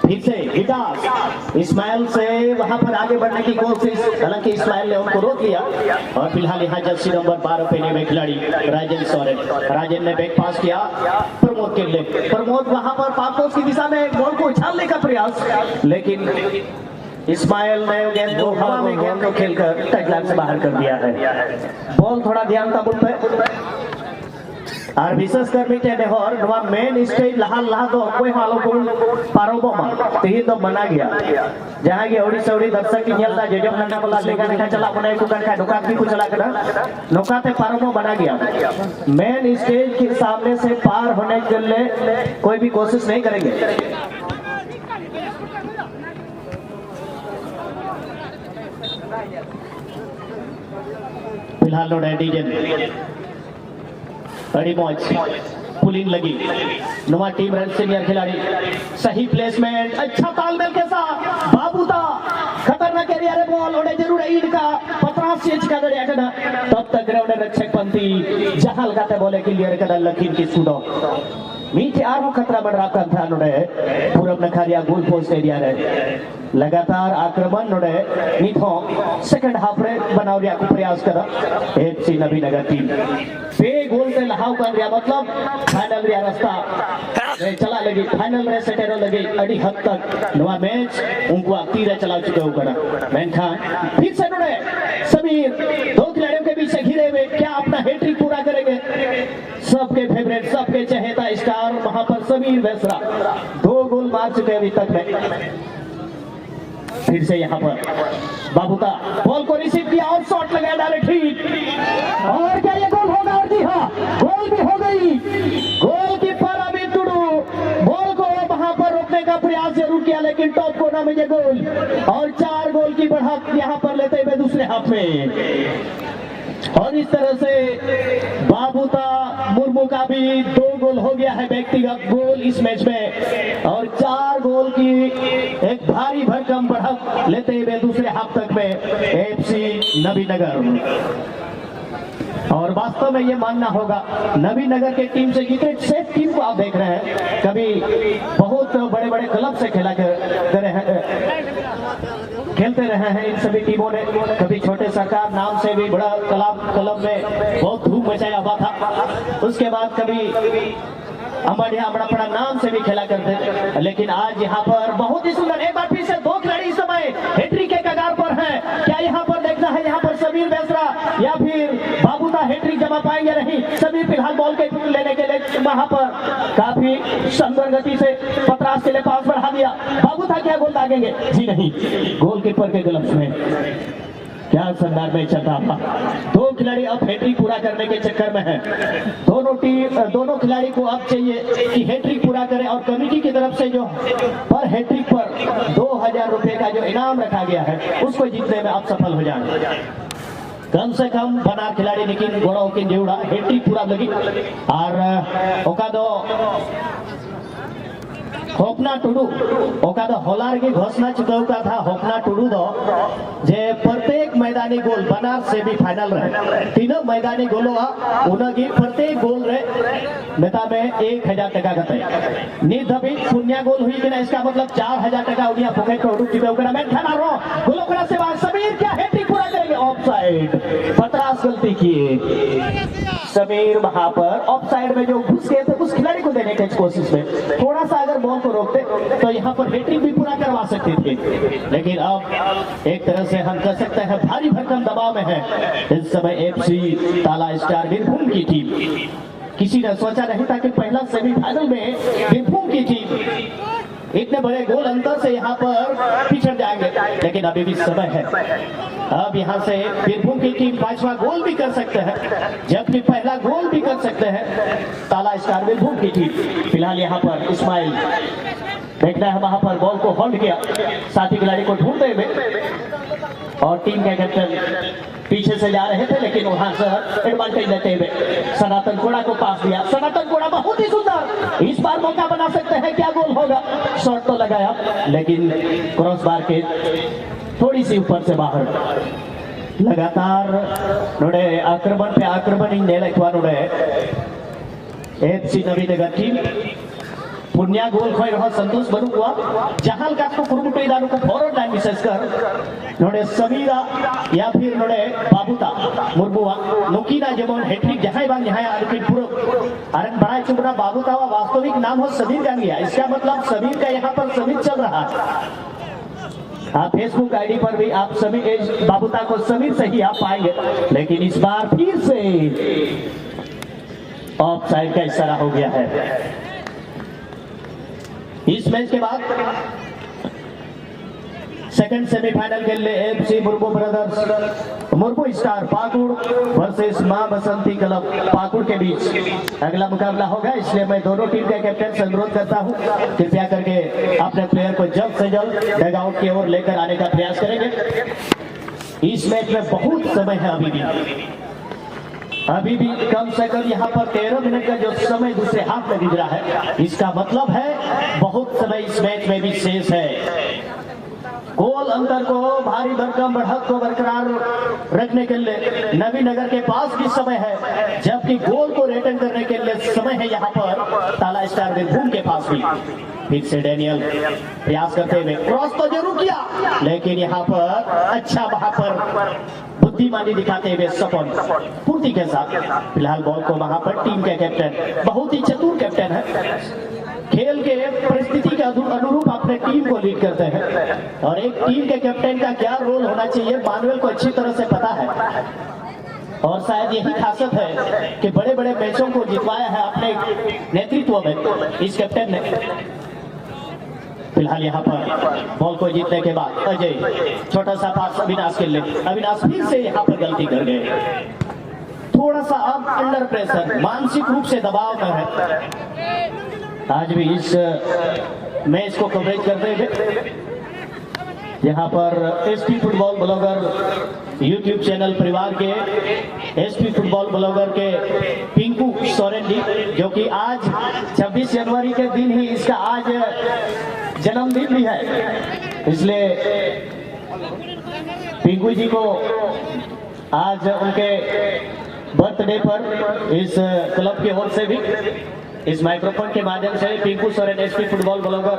फिर से विकास इस्माइल से वहां पर आगे बढ़ने की कोशिश हालांकि इस्माइल ने उनको रोक लिया और फिलहाल यहाँ जर्सी नंबर 12 पहने हुए खिलाड़ी राजन सोरेन राजन ने बैक पास किया प्रमोद के लिए प्रमोद वहां पर पापोस की दिशा में बॉल को उछालने का प्रयास लेकिन इस्माइल ने गेंद को हवा में गेंद को खेलकर टैगलाइन से बाहर कर दिया है बॉल थोड़ा ध्यान था बुल पे और विशेष कर मिटे ने और नवा मेन स्टेज लहाल लहा दो कोई हालो को पारोबो मा तेही तो बना गया जहां के ओडी सौड़ी दर्शक की नेलता जेजम नंदा वाला लेगा लेखा चला बने को कर दुकान की को चला कर नौकाते पारोबो बना गया मेन स्टेज के सामने से पार होने के लिए कोई भी कोशिश नहीं करेंगे फिलहाल नो डीजे बड़ी मौज पुलिंग लगी नवा टीम रन सीनियर खिलाड़ी सही प्लेसमेंट अच्छा तालमेल के साथ बाबूदा खतरनाक एरिया रे बॉल ओडे जरूर ईद का 50 इंच का दड़िया कदा तब तक ग्राउंड रक्षक पंती जहाल गाते बोले क्लियर कदा लखीन की सुडो मीठे आरो खतरा बढ़ रहा था नोडे पूरब नखारिया गोल पोस्ट एरिया रे लगातार आक्रमण नोडे निथो सेकंड हाफ रे बनावरिया को प्रयास करा एफसी नबीनगर टीम बे गोल से लहाव कर दिया मतलब फाइनल रे रास्ता चला लगी फाइनल रे सेटेरो लगी अड़ी हद तक नवा मैच उनको तीर चला चुके हो करा मेनखान फिर से नोडे समीर दो खिलाड़ियों के बीच से घिरे हुए क्या अपना हैट्रिक पूरा करेंगे सबके फेवरेट सबके चहेता स्टार वहां पर समीर वेसरा 2 गोल मार चुके अभी तक में फिर से यहाँ पर बाबूता बॉल को रिसीव किया और शॉट लगाया डायरेक्ट हिट। और क्या ये गोल होगा? और जी हाँ, गोल भी हो गई। गोलकीपर अभी टुडू बॉल को वहां पर रोकने का प्रयास जरूर किया, लेकिन टॉप कोना में ये गोल और 4 गोल की बढ़त यहाँ पर लेते हुए दूसरे हाफ में। और इस तरह से बाबूता मुर्मू का भी 2 गोल हो गया है, व्यक्तिगत गोल इस मैच में, और 4 गोल की एक भारी भरकम बढ़त लेते हुए दूसरे हाफ तक में एफसी नबीनगर। और वास्तव में ये मानना होगा, नबीनगर के टीम से जितने सेफ टीम को आप देख रहे हैं, कभी बहुत बड़े बड़े क्लब से खेलते रहे हैं इन सभी टीमों ने। कभी छोटे सरकार नाम से भी बड़ा क्लब में बहुत धूम मचाया हुआ था। उसके बाद कभी अमड़ा नाम से भी खेला करते थे, लेकिन आज यहाँ पर बहुत ही सुंदर, एक बार फिर से 2 खिलाड़ी इस समय हैट्रिक के कगार पर हैं। क्या यहाँ पर देखना है, यहाँ पर समीर बेसरा या फिर बाबूता हैट्रिक जमा पाएंगे? नहीं, समीर फिलहाल बॉल के लेने के लिए वहां पर काफी सुंदर गति से पतरास के लिए पास बढ़ा दिया। बाबूता क्या गोल दागेंगे? जी नहीं, गोलकीपर के ग्लव्स में। क्या शानदार मैच चल रहा था। 2 खिलाड़ी अब हैट्रिक पूरा करने के चक्कर में हैं। दोनों खिलाड़ी को अब चाहिए कि हैट्रिक पूरा करें, और कमेटी की तरफ से जो पर हैट्रिक पर 2000 रुपए का जो इनाम रखा गया है, उसको जीतने में आप सफल हो जाएंगे। कम से कम बनार खिलाड़ी निकिन गोड़ा होकिन जेवड़ा हैट्रिक पूरा लगी। और ओका दो होपना टुडू ओका दो होलार की घोषणा चुकाता था। होपना टुडू दो जे प्रत्येक मैदानी गोल बनार सेमीफाइनल रहे, 3 मैदानी गोलों उनकी प्रत्येक गोल रहे नेता में 1000 टका गते निध अभी पुण्या गोल हुई कि ना, इसका मतलब 4000 टका उड़िया पॉकेट में उड़ूक जीते मैं खाना रो गोलों का से बाद समीर क्या हैट्रिक पूरा करेंगे? ऑफसाइड, पतरास गलती किए समीर वहां पर ऑफसाइड में जो घुस गए थे उस खिलाड़ी को देने की कोशिश में थोड़ा सा अगर बॉल को रोकते तो यहाँ पर हैट्रिक भी पूरा करवा सकते थे, लेकिन अब एक तरह से हम कह सकते हैं भारी भरकम दबाव में है इस समय एफसी ताला स्टार बीरभूम की टीम। किसी ने सोचा नहीं था कि पहला सेमीफाइनल में बीरभूम की टीम इतने बड़े गोल अंतर से यहाँ पर पिछड़ जाएंगे, लेकिन अभी भी समय है। अब यहाँ से बीरभूम की टीम 5वां गोल भी कर सकते हैं, जबकि पहला गोल भी कर सकते हैं ताला स्टार बीरभूम की टीम। फिलहाल यहाँ पर इस्माइल देखना है, वहां पर बॉल को होल्ड किया साथी खिलाड़ी को ढूंढते हुए, और टीम के कैप्टन पीछे से जा रहे थे, लेकिन वहां से एडवांटेज लेते हुए सनातन कोड़ा को पास दिया। सनातन कोड़ा बहुत ही सुंदर, इस बार मौका बना सकते हैं, क्या गोल होगा? शॉट तो लगाया, लेकिन क्रॉस बार के थोड़ी सी ऊपर से बाहर। लगातार नोड़े आक्रमण पे आक्रमण ही नेलकवा नोड़े एफसी नबीनगर टीम पुण्या गोल खोई रहा संतोष बनु हुआ जहाल का को कुरुमुटो इदानु को फॉरवर्ड लाइन विशेष कर नोड़े समीरा या फिर नोड़े बाबूता मुर्मुआ नोकीना जेमन हैट्रिक जहां बांग जहां आलुकिन पूरा अरे बड़ा चुबना बाबूता वा वास्तविक नाम हो समीर जान गया, इसका मतलब समीर का यहाँ पर समीर चल रहा है। आप फेसबुक आईडी पर भी आप समीर बाबूता को समीर से ही आप पाएंगे, लेकिन इस बार फिर से ऑफ साइड का इशारा हो गया है। इस मैच के बाद सेकंड सेमीफाइनल के लिए FC Murmu brothers Murmu star Pakur versus मां बसंती क्लब पाकुड़ के बीच अगला मुकाबला होगा, इसलिए मैं दोनों टीम के कैप्टन से अनुरोध करता हूं कृपया करके अपने प्लेयर को जल्द से जल्द डगआउट की ओर लेकर आने का प्रयास करेंगे। इस मैच में बहुत समय है, अभी भी कम से कम यहाँ पर 13 मिनट का जो समय दूसरे हाथ में गुजरा है, इसका मतलब है बहुत समय इस मैच में भी शेष है। गोल अंतर को भारी भरकम बढ़त को बरकरार रखने के लिए नबीनगर के पास भी समय है, जबकि गोल को रिटर्न करने के लिए समय है यहाँ पर ताला स्टार बीरभूम के पास भी। फिर से डैनियल प्रयास करते हुए क्रॉस तो जरूर किया, लेकिन यहाँ पर अच्छा वहां पर बुद्धिमानी दिखाते हुए सफल पूर्ति के साथ फिलहाल बॉल को वहां पर टीम के कैप्टन बहुत ही चतुर कैप्टन है, खेल के परिस्थिति के अनुरूप अपने टीम को लीड करते हैं, और एक टीम के कैप्टन का क्या रोल होना चाहिए मानुएल को अच्छी तरह से पता है, और शायद यही खासियत है कि बड़े बड़े मैचों को जितवाया है अपने नेतृत्व में इस कैप्टन ने। फिलहाल यहाँ पर बॉल को जीतने के बाद अजय छोटा सा पास अविनाश के लिए, अविनाश फिर से यहाँ पर गलती कर गए। थोड़ा सा अब अंडर प्रेशर, मानसिक रूप से दबाव में है। आज भी इस मैच को कवरेज करते हुए यहाँ पर SP football blogger YouTube channel परिवार के एसपी फुटबॉल ब्लॉगर के पिंकू सोरेन जी, जो कि आज 26 जनवरी के दिन ही इसका आज जन्मदिन भी है, इसलिए पिंकू जी को आज उनके बर्थडे पर इस क्लब की ओर से भी इस माइक्रोफोन के माध्यम से Pinku Soren SP football blogger,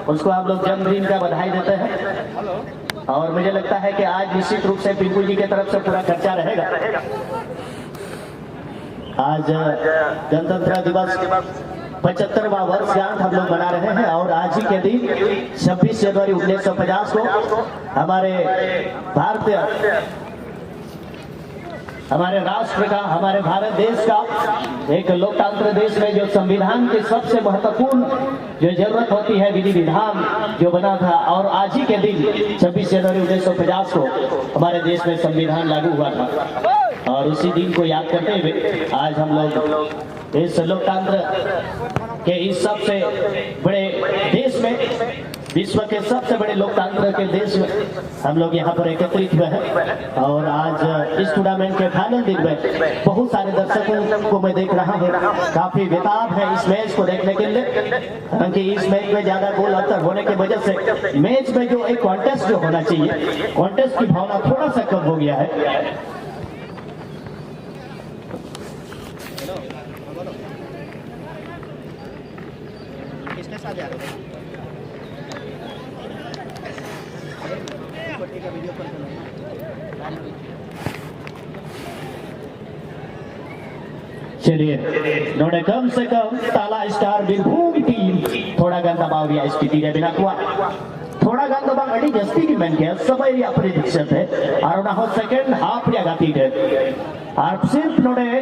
उसको आप लोग जन्मदिन का बधाई देते हैं। और मुझे लगता है कि आज निश्चित रूप से पिंकू जी की तरफ से पूरा खर्चा रहेगा। आज गणतंत्र दिवस 75वां वर्षगांठ हम लोग मना रहे हैं और आज ही के दिन 26 जनवरी 1950 को हमारे राष्ट्र का, हमारे भारत देश का, एक लोकतंत्र देश में जो संविधान की सबसे महत्वपूर्ण जो जरूरत होती है विधि विधान जो बना था, और आज ही के दिन 26 जनवरी 1950 को हमारे देश में संविधान लागू हुआ था। और उसी दिन को याद करते हुए आज हम लोग इस लोकतंत्र के इस सबसे बड़े देश में, विश्व के सबसे बड़े लोकतंत्र के देश में हम लोग यहाँ पर एकत्रित हुए हैं। और आज इस टूर्नामेंट के फाइनल दिन में बहुत सारे दर्शकों को मैं देख रहा हूँ, काफी बेताब है इस मैच को देखने के लिए, क्योंकि इस मैच में ज्यादा गोल अंतर होने की वजह से मैच में जो एक कॉन्टेस्ट जो होना चाहिए, कॉन्टेस्ट की भावना थोड़ा सा कम हो गया है। चलिए नोड़े कम से कम ताला स्टार बीरभूम टीम थोड़ा गन दबाव दिया इसकी तीरे बिना हुआ थोड़ा गन दबाव अड़ी जस्ती की मैन के समय अप्रदीक्षित है और ना हो सेकंड हाफ या गाती है और सिर्फ नोड़े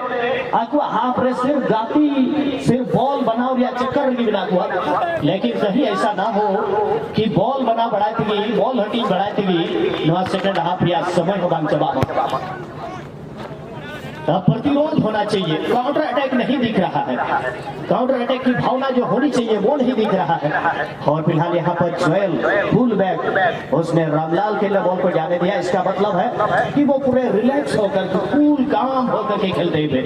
आकुआ हाफ रे सिर्फ गाती सिर्फ बॉल बनाओ या चक्कर की बिना हुआ, लेकिन कहीं ऐसा ना हो कि बॉल बना बढ़ाती गई, बॉल हटी बढ़ाती गई, नवा सेकंड हाफ या समय हो बांग चबा प्रतिरोध होना चाहिए, काउंटर अटैक नहीं दिख रहा है, काउंटर अटैक की भावना जो होनी चाहिए वो नहीं दिख रहा है। और फिलहाल यहाँ पर जोएल फुल बैक उसने रामलाल के लिए बॉल को जाने दिया, इसका मतलब है कि वो पूरे रिलैक्स होकर कूल काम होकर के खेलते हुए।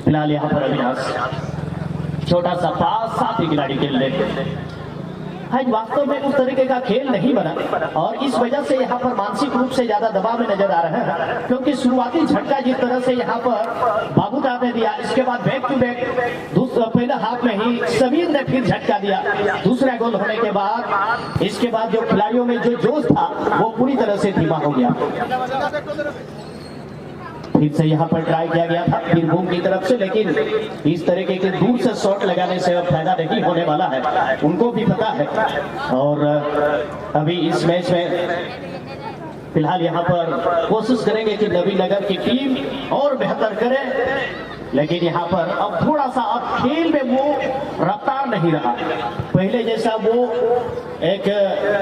फिलहाल यहाँ पर अविनाश छोटा सा पास साथी खिलाड़ी खेल रहे आज वास्तव में उस तरीके का खेल नहीं बना और इस वजह से यहाँ पर मानसिक रूप से ज्यादा दबाव में नजर आ रहे हैं, क्योंकि शुरुआती झटका जिस तरह से यहाँ पर बाबूदा ने दिया, इसके बाद बैक टू बैक पहले हाफ में ही समीर ने फिर झटका दिया, दूसरा गोल होने के बाद इसके बाद जो खिलाड़ियों में जो जोश था वो पूरी तरह से धीमा हो गया। फिर से यहाँ पर ट्राई किया गया था बीरभूम की तरफ से, लेकिन इस तरीके के दूर से शॉट लगाने से अब फायदा नहीं होने वाला है, उनको भी पता है। और अभी इस मैच में फिलहाल यहाँ पर कोशिश करेंगे कि नबी नगर की टीम और बेहतर करे, लेकिन यहाँ पर अब थोड़ा सा अब खेल में वो रफ्तार नहीं रहा, पहले जैसा वो एक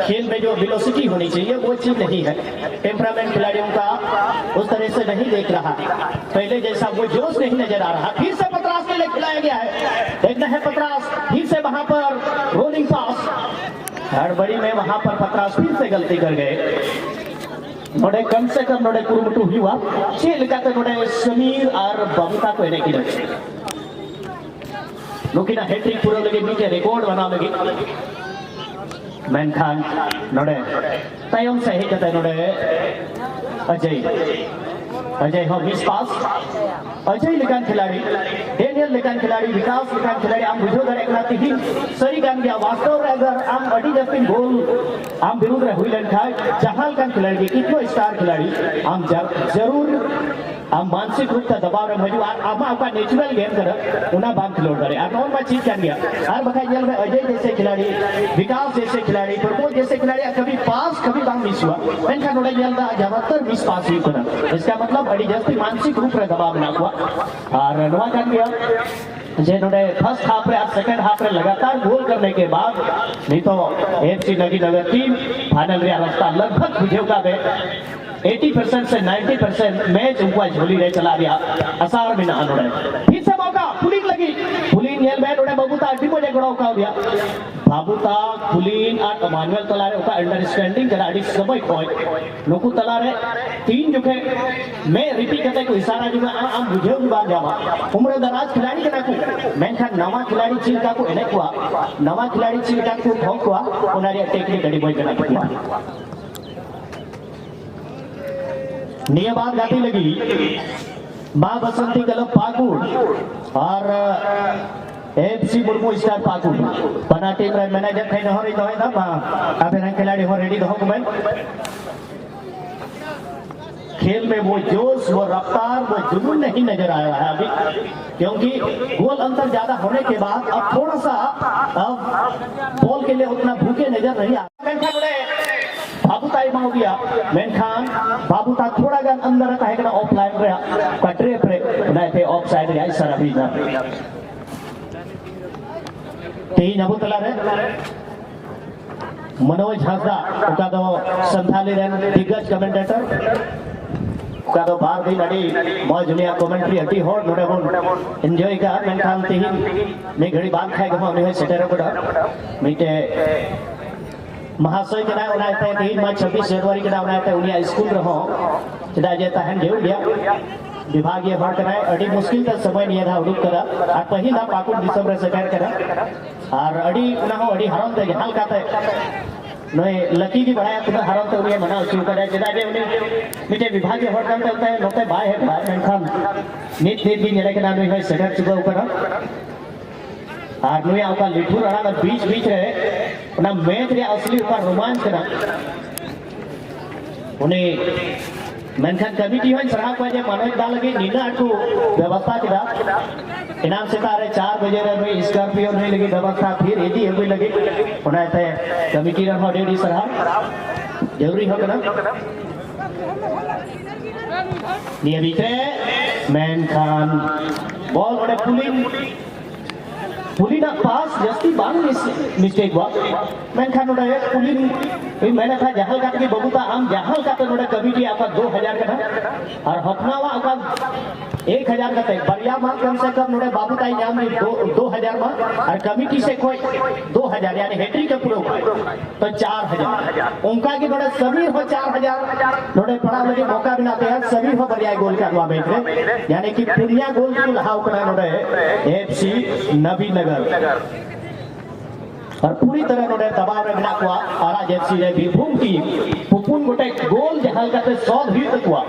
खेल में जो वेलोसिटी होनी चाहिए वो चीज नहीं है, टेम्परामेंट खिलाड़ियों का उस तरह से नहीं देख रहा, पहले जैसा वो जोश नहीं नजर आ रहा। फिर से पतरास के लिए खिलाया गया है, देखना है पतरास फिर से वहां पर रोलिंग पास, हड़बड़ी में वहां पर पतरास फिर से गलती कर गए। नोड़े कम से कम नोड़े कुरुमुटु हुआ चेल का नोड़े समीर और बबूता को इन्हें की नुकिना हैट्रिक पूरा लगे नीचे रिकॉर्ड बना लगी मैनखान नोड़े तयम से ही कहते नोड़े अजय हो मिस पास अजय लेकान खिलाड़ी डेनियल लेकान खिलाड़ी विकास लेकान खिलाड़ी आम बुझो दर एक नाती ही सही गान गया वास्तव में अगर आम अडी जस्टिन गोल आम विरुद्ध रहे हुई लड़का जहां का खिलाड़ी कितनो स्टार खिलाड़ी आम जरूर आम मानसिक रूप से दबाव में मौजूद आमा आपका नेचुरल गेम कर उना बांध खिलोड़ करे और नॉन में चीज कर गया और बखाई जेल में अजय जैसे खिलाड़ी विकास जैसे खिलाड़ी प्रमोद जैसे खिलाड़ी कभी पास कभी बांध मिस हुआ इनका नोड़ा जेल का ज्यादातर मिस पास ही करा, इसका मतलब अड़ी जस्ती मानसिक रूप से दबाव ना हुआ और नवा कर गया जे नोडे फर्स्ट हाफ रे और सेकंड हाफ रे लगातार गोल करने के बाद नहीं तो एफसी नगीनगर टीम फाइनल रे रास्ता लगभग बुझेव का बे 80% से 90% मैच उनका झोली रे चला गया असार में ना नोडे फिर से मौका पुलिंग लगी पुलिंग नेल में नोडे बबूता अड्डी को जगड़ा का दिया बाबूता पुलिंग और मानुअल तलारे का अंडरस्टैंडिंग करा अड़ी समय कोई नुकु तलारे तीन जो के मैं रिपीट करते को इशारा जो आम बुझेव की बात जावा उम्र दराज खिलाड़ी के नाकू मेनखान नवा खिलाड़ी चीन का को एने को नवा खिलाड़ी चीन का को ठोक को उनारे टेक्निक अड़ी बॉय करना पड़ता नियमात गाती लगी मां बसंती क्लब पाकुड़ और एफसी मुर्मू स्टार पाकुड़ बना टीम रे मैनेजर थे हो रही तो है ना अब रंग खिलाड़ी हो रेडी तो हो मैं खेल में वो जोश वो रफ्तार वो जुनून नहीं नजर आ रहा है अभी क्योंकि गोल अंतर ज्यादा होने के बाद अब थोड़ा सा अब बॉल के लिए उतना भूखे नजर नहीं आ बाबूता हो गया मेनखान बाबूता थोड़ा गन अंदर रहता है ऑफलाइन रे कटरे पे ना थे ऑफ साइड रे सर अभी ना तीन अबू तला रे मनोज हासदा उका तो संथाली रे दिग्गज कमेंटेटर उका तो बार दिन अड़ी मौज दुनिया कमेंट्री हटी हो नोडे बोन एंजॉय का मेनखान तीन मैं घड़ी बात खाए गमा मैं सेटर बड़ा मीटे महाशय के ना थे 3 मार्च 26 जनवरी के ना थे उनिया स्कूल रहो चदा जे तहन जेउ लिया विभागीय हड़ कराए अड़ी मुश्किल का समय नहीं था उड़ुक करा और पहिला पाकुड़ दिसंबर से कर करा और अड़ी उना हो अड़ी हरम दे हाल काते नय लकी की बढ़ाया तो हरम तो उनिया मना शुरू करे चदा जे उनी मिटे विभागीय हड़ करते होता है नोते बाय है बाय मेनखान नित नित दिन जड़े के नाम है सेटर चुका ऊपर और नुया उका लिठू रहा ना बीच बीच रहे उना मैच रे असली उका रोमांच करा उन्हें मेनखान कमिटी होय सराह को जे मनोज दा लगे नीना अटू व्यवस्था किदा इनाम से तारे 4 बजे रे में स्कॉर्पियो नहीं लगी व्यवस्था फिर एदी होई लगी उना ते कमिटी रे होडे दी सराह जरूरी हो कना निया बीच मेनखान बॉल ओडे पुलिना पास जस्ती बांग मिस्टेक हुआ मेनखान नोडे पुलिन मैंने था जहाल काट के बबूता हम जहाल काट नोडे कमिटी आपका 2000 का और हफनावा आपका 1000 का थे बढ़िया मां कम से कम नोडे बाबूता इनाम में 2000 मां और कमिटी से कोई 2000 यानी हैट्रिक का पूरा तो 4000 उनका की नोडे सभी हो 4000 नोडे पड़ा लगे मौका बिना ते सभी हो बढ़िया गोल करवा बैठे यानी कि पुनिया गोल को लहाव करा नोडे एफसी नबीनगर और पूरी तरह नोडे दबाव रे बिना को आरा जेसी रे बीरभूम की पुपुन गोटे गोल जहां करते 100 भी तकवा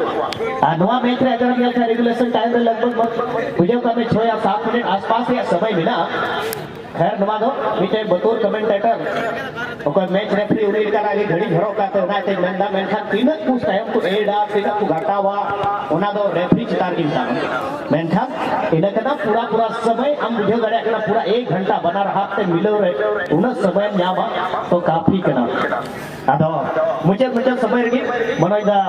आ नवा मैच रे अगर गेल था रेगुलेशन टाइम रे लगभग बुझे का में 6 या 7 मिनट आसपास या समय मिला खैर नवा दो बीते बतौर कमेंटेटर ओकर मैच रेफरी उड़ी कर आगे घड़ी घरो का तो ना ते नंदा मेनखान तीन कुछ टाइम को एडा तीन को घटावा ओना दो रेफरी चितार गिनता मेनखान इने कदा पूरा समय हम बुझे गड़े कना पूरा 1 घंटा बना रहा ते मिलो रे उन समय न्याबा तो काफी कना आदो मुझे समय रगी मनोइदा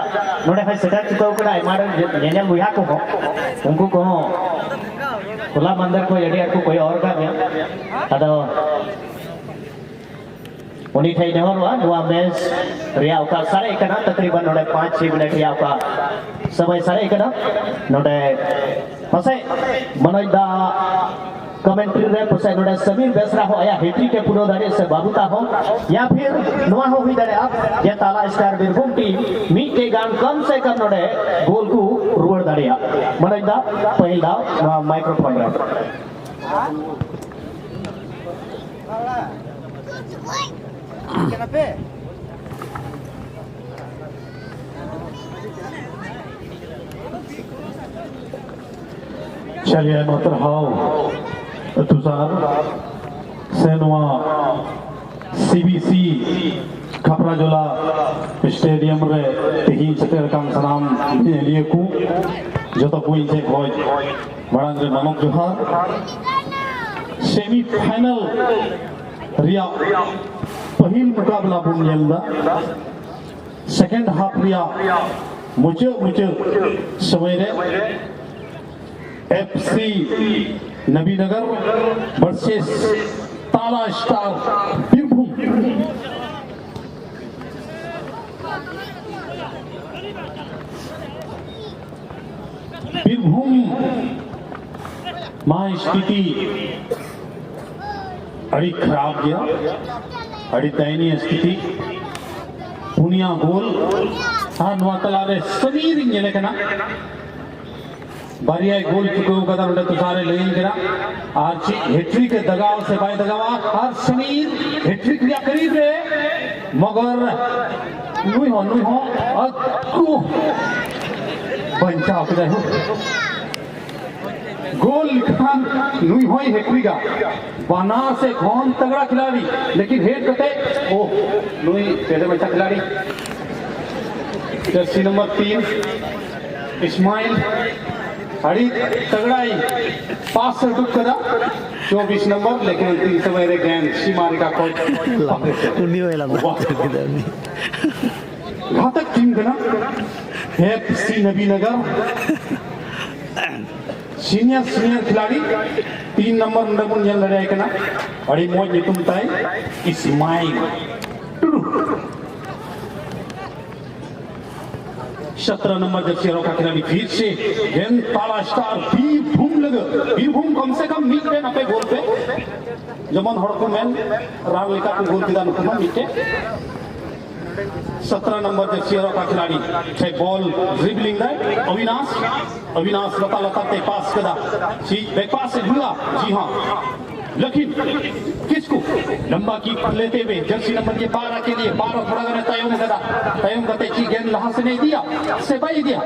नोडे है सेटा चुकाव कना मार जेने मुया को उनको को खुला मंदिर को यदि को कोई और का अदो उन्हीं थे नहर हुआ मैच रिया का सारे कना तकरीबन नोडे 5-6 मिनट रिया का समय सारे कना नोडे पसे मनोज दा कमेंट्री रे पसे नोडे समीर बेसरा हो आया हैट्रिक के पूरा दारे से बाबूता हो या फिर नवा हो भी दारे आप ये ताला स्टार बीरभूम टीम मी के गान कम से कम नोडे गोल को रुवर दारे मनोज दा पहिला माइक्रोफोन रे चलिए नोतर हाउ तुजार सेनवा सीबीसी खपराजोला स्टेडियम रे तेही चतर कांग सनाम लिए को जो तो कोई से खोज बड़ांग रे नमक जोहार सेमीफाइनल रिया पहिल मुकाबला बुन येलदा सेकंड हाफ रिया मुझे समय रे एफसी नबीनगर वर्सेस ताला स्टार बीरभूम। बीरभूम मां स्थिति अड़ी खराब गया, अड़ी दयनीय स्थिति पुनिया गोल नुआतलारे समीर इंजने कना बारिया गोल चुके कदा उन्हें तो सारे लेन करा आर्ची हैट्रिक के दगाव से बाय दगावा और समीर हैट्रिक लिया करीब रे मगर नुई हो अक्कू पंचा अपने हो गोल खान नुई होई हैट्रिका बना से कौन तगड़ा खिलाड़ी लेकिन हेड कते ओ नुई पहले बच्चा खिलाड़ी जर्सी नंबर 3 इस्माइल हड़ी तगड़ाई पास से डुब करा 24 नंबर लेकिन अंतिम समय रे गेंद सीमारी का कोच घातक टीम कना एफसी नबीनगर सीनियर खिलाड़ी 3 नंबर नंबर जन लड़ाई कना अड़ी मोज नितुम ताई इस्माइल 17 नंबर जर्सी का खिलाड़ी फिर से गेंद ताला स्टार बीरभूम लगे बीरभूम कम से कम मीट पे नपे गोल पे जमन हड़को मैन राम लेका को गोल दिदा नुकुमा मीटे 17 नंबर जर्सी का खिलाड़ी छे बॉल ड्रिबलिंग है अविनाश लता ते पास कदा जी बैक पास से ढूंढा जी हां लेकिन किसको लंबा की लेते हुए जर्सी नंबर के 12 के लिए 12 थोड़ा गने तयम करते की गेंद लहां से नहीं दिया से बाई दिया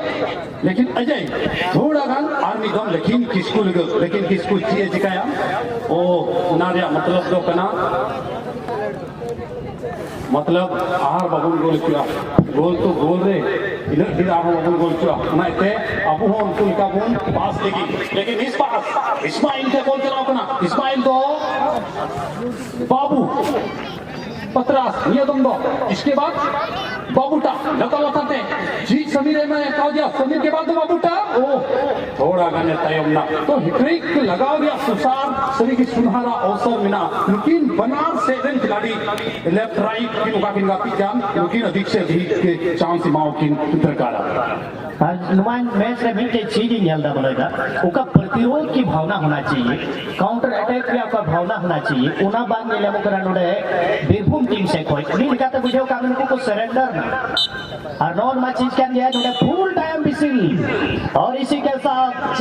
लेकिन अजय थोड़ा गन आर्मी गम लेकिन किसको लगे लेकिन किसको चाहिए जिकाया ओ नारिया मतलब दो कना मतलब आहार बाबुल गोल किया गोल तो गोल रे इधर फिर आहार बाबुल गोल किया मैं ते अबू हो उनको का बोल पास लेकिन इस पास इस्माइल के गोल चलाओ कना इस्माइल तो बाबू पतरास ये तुम दो इसके बाद बाबूटा लता ते जी समीर में कहा दिया समीर के बाद बाबूटा ओ थोड़ा गने तयम ना तो हिट्रिक लगाओ दिया सुसार सभी की सुनहरा अवसर मिला लेकिन बनार से खिलाड़ी लेफ्ट राइट की उका किनका पिजान लेकिन अधिक से अधिक के चांस माओ किन दरकार आज नुमान मैच में मिलके चीज नियलदा बोलेगा उका प्रतिरोध की भावना होना चाहिए काउंटर अटैक की आपका भावना होना चाहिए उना बाद में लेमो करा नोडे बीरभूम टीम से कोई नहीं कहते बुझे कागन को सरेंडर ना और नॉन मैच चीज क्या दिया नोडे फुल टाइम बिसिल और इसी के साथ